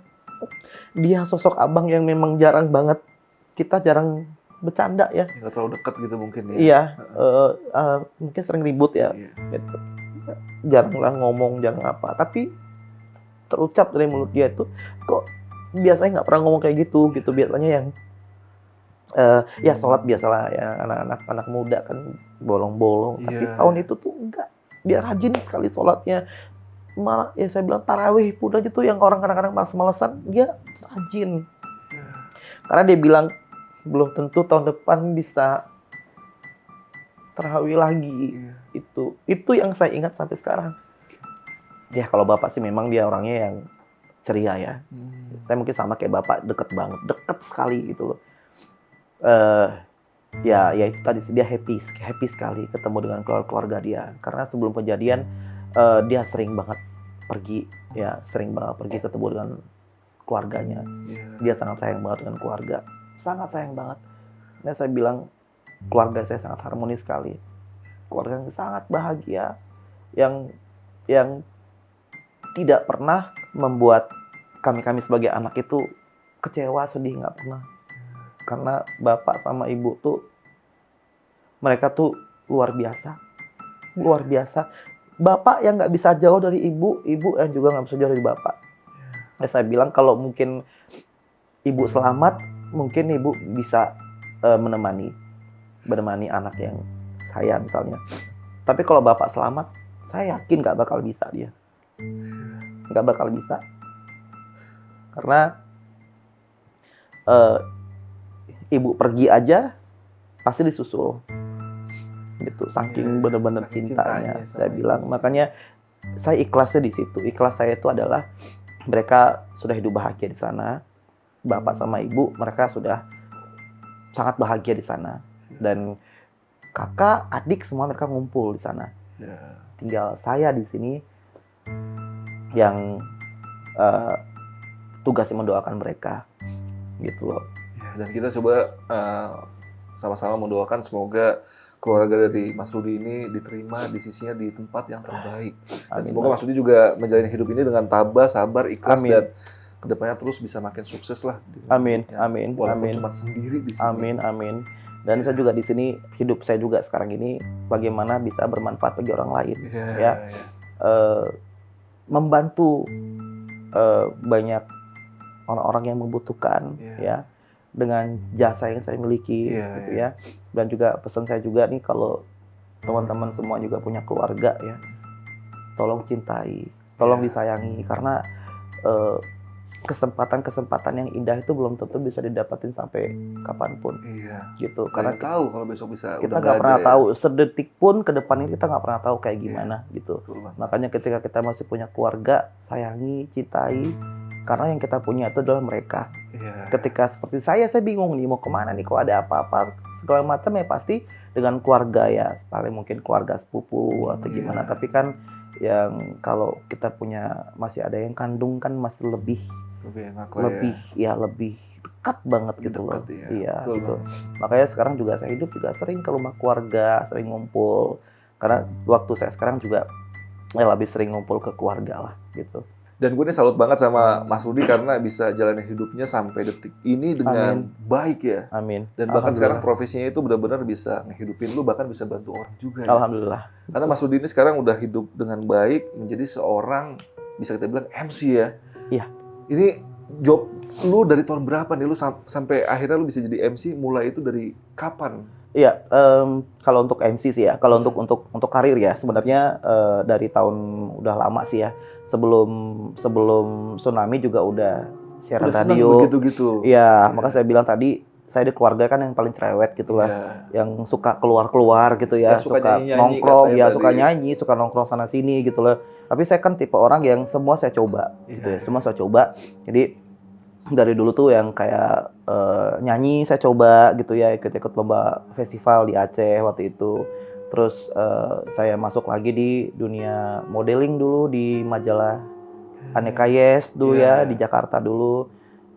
Dia sosok abang yang memang jarang banget, kita jarang bercanda ya. Nggak terlalu dekat gitu mungkin ya. Iya, mungkin sering ribut ya. Iya. Gitu. Jarang lah ngomong, jarang apa. Tapi terucap dari mulut dia itu, kok biasanya nggak pernah ngomong kayak gitu. Biasanya yang ya sholat biasalah ya, anak muda kan bolong-bolong. Tapi tahun itu tuh enggak, dia rajin sekali sholatnya. Malah ya saya bilang tarawih pun aja tuh yang orang kadang-kadang malas-malesan, dia rajin. Karena dia bilang belum tentu tahun depan bisa tarawih lagi. Itu yang saya ingat sampai sekarang. Ya kalau bapak sih memang dia orangnya yang ceria ya. Saya mungkin sama kayak bapak, deket banget, deket sekali gitu loh. Ya itu tadi sih, dia happy sekali ketemu dengan keluarga dia. Karena sebelum kejadian dia sering banget pergi ketemu dengan keluarganya. Dia sangat sayang banget dengan keluarga, sangat sayang banget. Nah saya bilang keluarga saya sangat harmonis sekali, keluarga yang sangat bahagia, yang tidak pernah membuat kami sebagai anak itu kecewa, sedih, nggak pernah. Karena bapak sama ibu tuh, mereka tuh luar biasa. Bapak yang nggak bisa jauh dari ibu yang juga nggak bisa jauh dari bapak. Ya, saya bilang kalau mungkin ibu selamat, mungkin ibu bisa menemani anak yang saya misalnya. Tapi kalau bapak selamat, saya yakin nggak bakal bisa dia. Nggak bakal bisa. Karena ibu pergi aja pasti disusul gitu, saking benar-benar cintanya saya bilang. Makanya saya ikhlasnya di situ. Ikhlas saya itu adalah mereka sudah hidup bahagia di sana, bapak sama ibu mereka sudah sangat bahagia di sana, dan kakak adik semua mereka ngumpul di sana. Tinggal saya di sini yang tugasnya mendoakan mereka gitu loh. Dan kita coba sama-sama mendoakan semoga keluarga dari Mas Rudi ini diterima di sisinya di tempat yang terbaik. Dan semoga Mas Rudi juga menjalani hidup ini dengan tabah, sabar, ikhlas, dan kedepannya terus bisa makin sukses lah. Amin. Walaupun cuma sendiri di sini. Amin. Dan saya juga di sini, hidup saya juga sekarang ini bagaimana bisa bermanfaat bagi orang lain. Membantu banyak orang-orang yang membutuhkan ya, dengan jasa yang saya miliki gitu ya. Dan juga pesan saya juga nih, kalau teman-teman semua juga punya keluarga ya, tolong cintai, tolong disayangi, karena kesempatan yang indah itu belum tentu bisa didapatin sampai kapanpun gitu. Karena kita tahu kalau besok bisa kita nggak pernah tahu, sedetik pun ke depannya kita nggak pernah tahu kayak gimana gitu. Makanya ketika kita masih punya keluarga, sayangi, cintai, karena yang kita punya itu adalah mereka. Ketika seperti saya bingung nih mau kemana nih, kok ada apa-apa segala macam, ya pasti dengan keluarga ya, paling mungkin keluarga sepupu atau gimana. Tapi kan yang kalau kita punya masih ada yang kandung kan masih lebih Lebih enak lah lebih dekat banget gitu loh. Dekat ya. Iya Betul gitu. banget. Makanya sekarang juga saya hidup juga sering ke rumah keluarga, sering ngumpul. Karena waktu saya sekarang juga lebih sering ngumpul ke keluarga lah gitu. Dan gue nih salut banget sama Mas Rudi karena bisa jalanin hidupnya sampai detik ini dengan baik ya. Amin. Dan bahkan sekarang Alhamdulillah. profesinya itu benar-benar bisa ngehidupin lu, bahkan bisa bantu orang juga ya. Alhamdulillah. Karena Mas Rudi ini sekarang udah hidup dengan baik, menjadi seorang, bisa kita bilang MC ya. Iya. Ini job lu dari tahun berapa nih? Lu sampai akhirnya lu bisa jadi MC, mulai itu dari kapan? Iya, kalau untuk MC sih ya, kalau untuk karir ya sebenarnya dari tahun udah lama sih ya. Sebelum tsunami juga udah siaran Udah senang radio. begitu-gitu. Iya, maka saya bilang tadi saya di keluarga kan yang paling cerewet gitu lah, yang suka keluar gitu ya, Ya, suka nyanyi-nyanyi nongkrong, katanya ya tadi. suka nyanyi, suka nongkrong sana sini gitu loh. Tapi saya kan tipe orang yang semua saya coba gitu ya, semua saya coba. Jadi dari dulu tuh yang kayak nyanyi saya coba gitu ya, ikut-ikut lomba festival di Aceh waktu itu. Terus saya masuk lagi di dunia modeling dulu di majalah Aneka Yes dulu ya, di Jakarta dulu.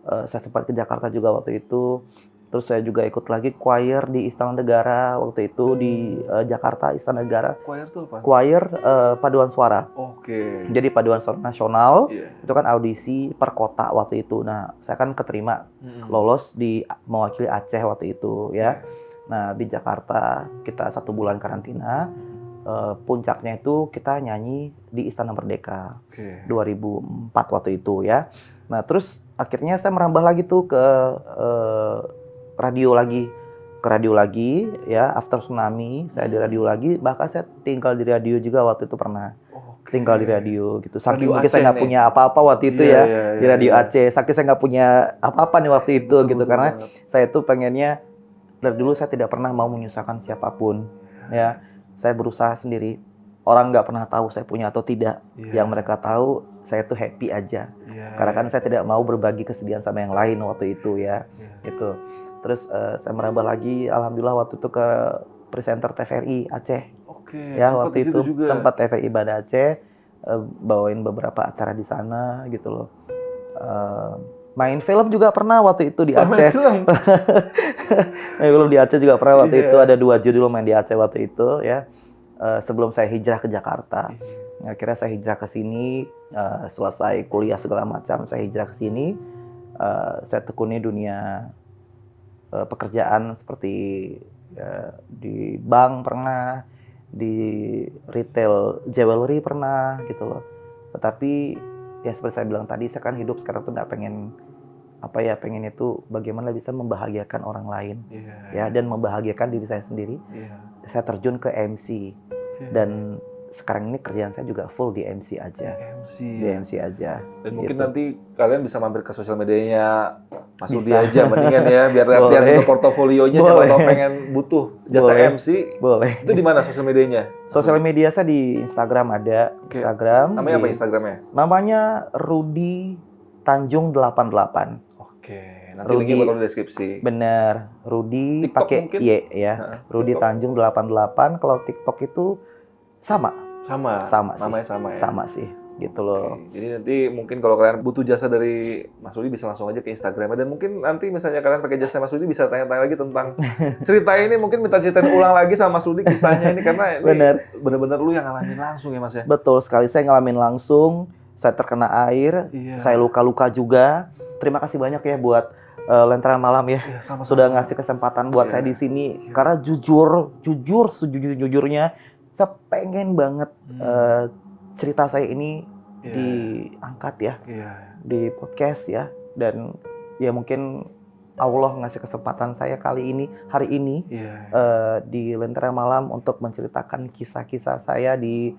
Saya sempat ke Jakarta juga waktu itu. Terus saya juga ikut lagi choir di Istana Negara waktu itu di Jakarta, Istana Negara. Choir tuh apa? Choir paduan suara. Oke. Jadi paduan suara nasional. Iya. Itu kan audisi per kota waktu itu. Nah, saya kan keterima lolos di mewakili Aceh waktu itu ya. Nah, di Jakarta kita 1 bulan karantina. Puncaknya itu kita nyanyi di Istana Merdeka 2004 waktu itu ya. Nah, terus akhirnya saya merambah lagi tuh ke radio lagi ya. After tsunami saya di radio lagi, bahkan saya tinggal di radio juga waktu itu pernah. Tinggal di radio gitu. Saking mungkin saya nggak punya apa-apa waktu itu di radio Aceh. Saking saya nggak punya apa-apa nih waktu itu gitu. Karena saya tuh pengennya dari dulu saya tidak pernah mau menyusahkan siapapun ya. Saya berusaha sendiri. Orang nggak pernah tahu saya punya atau tidak. Yang mereka tahu saya tuh happy aja. Karena kan saya tidak mau berbagi kesedihan sama yang lain waktu itu ya. Gitu. Terus saya merambah lagi, alhamdulillah waktu itu ke presenter TVRI Aceh. Ya waktu itu sempat TVRI Banda Aceh bawain beberapa acara di sana gitu loh. Main film juga pernah waktu itu di Aceh. Main film di Aceh juga pernah waktu itu, ada 2 judul main di Aceh waktu itu ya. Sebelum saya hijrah ke Jakarta. Akhirnya saya hijrah ke sini, selesai kuliah segala macam, saya hijrah ke sini. Saya tekuni dunia pekerjaan seperti di bank pernah, di retail jewelry pernah gitu loh. Tetapi ya seperti saya bilang tadi, saya kan hidup sekarang tuh nggak pengen pengen itu bagaimana bisa membahagiakan orang lain ya, dan membahagiakan diri saya sendiri. Saya terjun ke MC dan sekarang ini kerjaan saya juga full di MC aja. Di MC aja. Dan mungkin gitu. nanti kalian bisa mampir ke sosial medianya Mas Rudi aja mendingan ya, biar lihat untuk portofolionya, siapa tahu pengen butuh jasa MC. Boleh. Itu di mana sosial medianya? Sosial media saya di Instagram ada. Instagram. Namanya apa Instagramnya? Namanya Rudi Tanjung 88. Nanti linknya bakal di deskripsi. Bener. Rudi TikTok pakai mungkin? Y ya. Rudi Tanjung 88. Kalau TikTok itu sama sih. Namanya sama ya? Sama sih, gitu loh. Jadi nanti mungkin kalau kalian butuh jasa dari Mas Rudi bisa langsung aja ke Instagramnya, dan mungkin nanti misalnya kalian pakai jasa Mas Rudi bisa tanya-tanya lagi tentang cerita ini, mungkin minta ceritain ulang lagi sama Mas Rudi kisahnya ini, karena ini benar-benar lu yang ngalamin langsung ya Mas ya? Betul sekali, saya ngalamin langsung, saya terkena air, saya luka-luka juga. Terima kasih banyak ya buat Lentera Malam ya, sama-sama. Sudah ngasih kesempatan buat saya di sini. Karena sejujurnya saya pengen banget cerita saya ini diangkat ya, di podcast ya, dan ya mungkin Allah ngasih kesempatan saya hari ini di Lentera Malam untuk menceritakan kisah-kisah saya di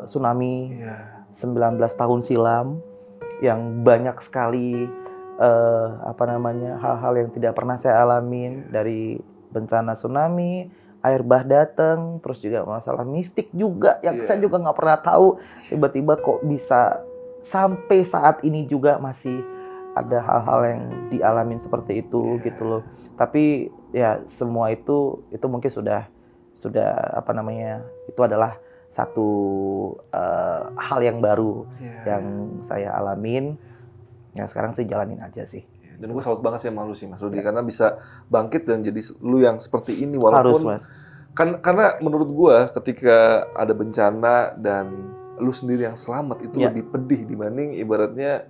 tsunami 19 tahun silam, yang banyak sekali hal-hal yang tidak pernah saya alamin, dari bencana tsunami, air bah datang, terus juga masalah mistik juga yang saya juga nggak pernah tahu, tiba-tiba kok bisa sampai saat ini juga masih ada hal-hal yang dialamin seperti itu gitu loh. Tapi ya semua itu mungkin sudah itu adalah satu hal yang baru Iya. yang saya alamin. Ya sekarang sih jalanin aja sih. Dan gue salut banget sih sama lu sih Mas Rudi, karena bisa bangkit dan jadi lu yang seperti ini Harus, walaupun Mas. karena menurut gue ketika ada bencana dan lu sendiri yang selamat itu Ya. lebih pedih dibanding ibaratnya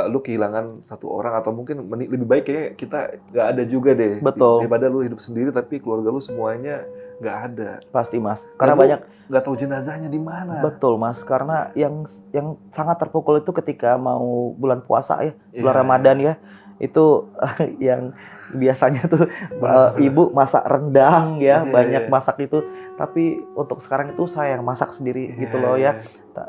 lu kehilangan satu orang atau mungkin lebih baik kayaknya kita nggak ada juga deh. Betul. Daripada lu hidup sendiri tapi keluarga lu semuanya nggak ada. Pasti, Mas. Karena Dan lu banyak nggak tahu jenazahnya di mana. betul, Mas. Karena yang sangat terpukul itu ketika mau bulan puasa ya, bulan Iya, Ramadan ya. Itu yang biasanya tuh Benar. ibu masak rendang ya, Iya, banyak iya. masak itu. Tapi untuk sekarang itu saya yang masak sendiri gitu Iya, loh iya.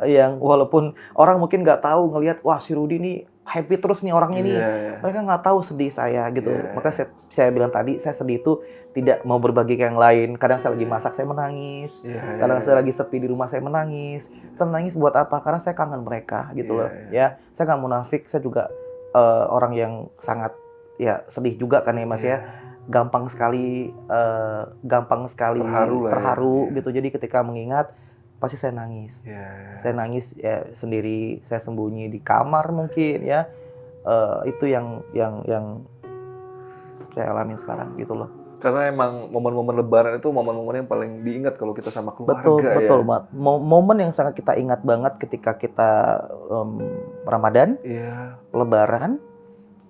ya. Yang walaupun orang mungkin nggak tahu ngelihat, wah si Rudi nih happy terus nih orangnya nih. Iya, iya. Mereka nggak tahu sedih saya gitu. Iya. Maka saya bilang tadi, saya sedih itu tidak mau berbagi ke yang lain. Kadang saya lagi Iya. masak, saya menangis. Iya, Kadang iya, saya iya. lagi sepi di rumah, saya menangis. Saya menangis buat apa? Karena saya kangen mereka gitu Iya, loh. iya. Ya, saya nggak munafik. Saya juga orang yang sangat ya sedih juga kan ya Mas Iya. ya. Gampang sekali Terharu lah ya. terharu Iya. gitu. Jadi ketika mengingat pasti saya nangis. Iya. Saya nangis ya sendiri, saya sembunyi di kamar mungkin ya. Itu yang saya alamin sekarang gitu loh. Karena emang momen-momen Lebaran itu momen-momen yang paling diingat kalau kita sama keluarga Betul, ya. betul, Mat. Momen yang sangat kita ingat banget ketika kita Ramadan, Iya. Lebaran,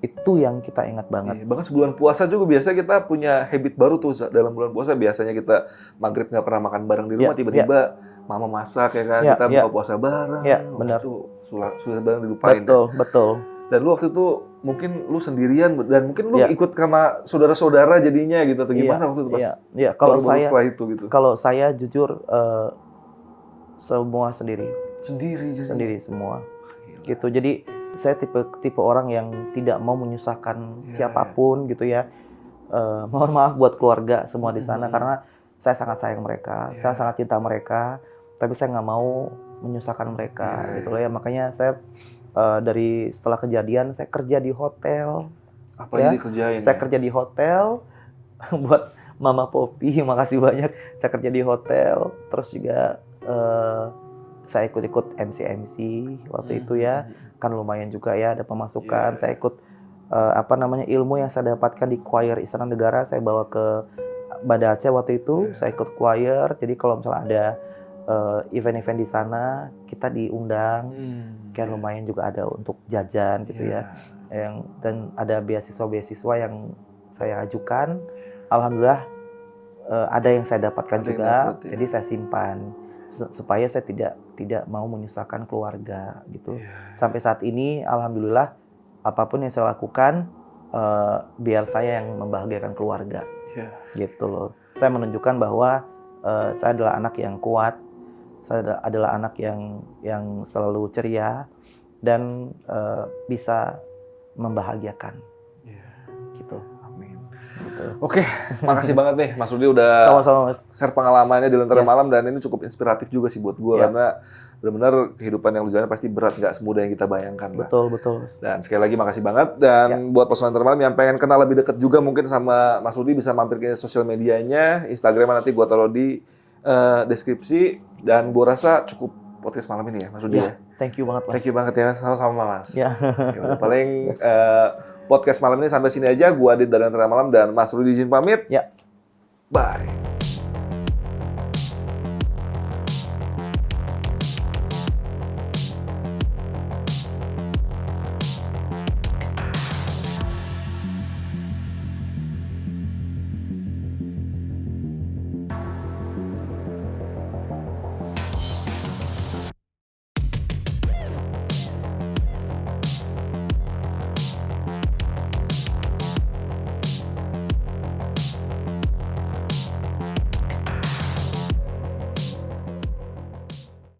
itu yang kita ingat banget. Iya. Bahkan sebulan puasa juga biasa kita punya habit baru tuh dalam bulan puasa. Biasanya kita maghrib nggak pernah makan bareng di rumah, Iya, tiba-tiba mama masak ya kan, Iya, kita iya. buka puasa bareng. Iya, benar. Itu sudah bareng dilupain. Betul, betul. Dan lu waktu itu mungkin lu sendirian dan mungkin lu Iya. ikut sama saudara-saudara jadinya gitu atau gimana waktu itu pas Iya, iya. Kalau baru-baru setelah itu gitu. saya jujur semua sendiri Sendiri semua. Gila. Gitu. Jadi saya tipe orang yang tidak mau menyusahkan Iya, siapapun gitu ya. Mohon maaf buat keluarga semua di sana Mhm. karena saya sangat sayang mereka, Iya. saya sangat cinta mereka, tapi saya nggak mau menyusahkan mereka Iya, gitu loh ya. Makanya saya dari setelah kejadian saya kerja di hotel, Apa Ya, yang dikerjain saya ya? kerja di hotel buat Mama Popi, makasih banyak. Saya kerja di hotel, terus juga saya ikut-ikut MC waktu itu ya. Kan lumayan juga ya ada pemasukan. Iya. Saya ikut ilmu yang saya dapatkan di choir Istana Negara saya bawa ke Banda Aceh waktu itu. Iya. Saya ikut choir. Jadi kalau misalnya ada event-event di sana kita diundang. Kayak lumayan juga ada untuk jajan gitu ya. Dan ada beasiswa yang saya ajukan. Alhamdulillah ada yang saya dapatkan Ada yang juga. dapat, ya. Jadi saya simpan supaya saya tidak mau menyusahkan keluarga gitu. Iya. Sampai saat ini alhamdulillah apapun yang saya lakukan biar saya yang membahagiakan keluarga. Iya. Gitu loh. Saya menunjukkan bahwa saya adalah anak yang kuat. Saya adalah anak yang selalu ceria dan bisa membahagiakan. Iya. Gitu. Amin. Gitu. Oke, makasih banget nih Mas Rudi udah Sama-sama Mas. share pengalamannya di Lentera Yes. Malam dan ini cukup inspiratif juga sih buat gue Ya. karena benar-benar kehidupan yang lu jalani pasti berat, nggak semudah yang kita bayangkan lah. Betul Mas. Dan sekali lagi makasih banget dan buat personal Lentera Malam yang pengen kenal lebih dekat juga mungkin sama Mas Rudi bisa mampir ke sosial medianya, Instagram nanti gue taruh di deskripsi dan gue rasa cukup podcast malam ini ya Mas Rudi ya. Thank you banget Mas. Thank you banget ya sama-sama Mas. Ya. Ya udah, paling podcast malam ini sampai sini aja. Gua Adit dari Lentera Malam dan Mas Rudi izin pamit. Ya. Bye.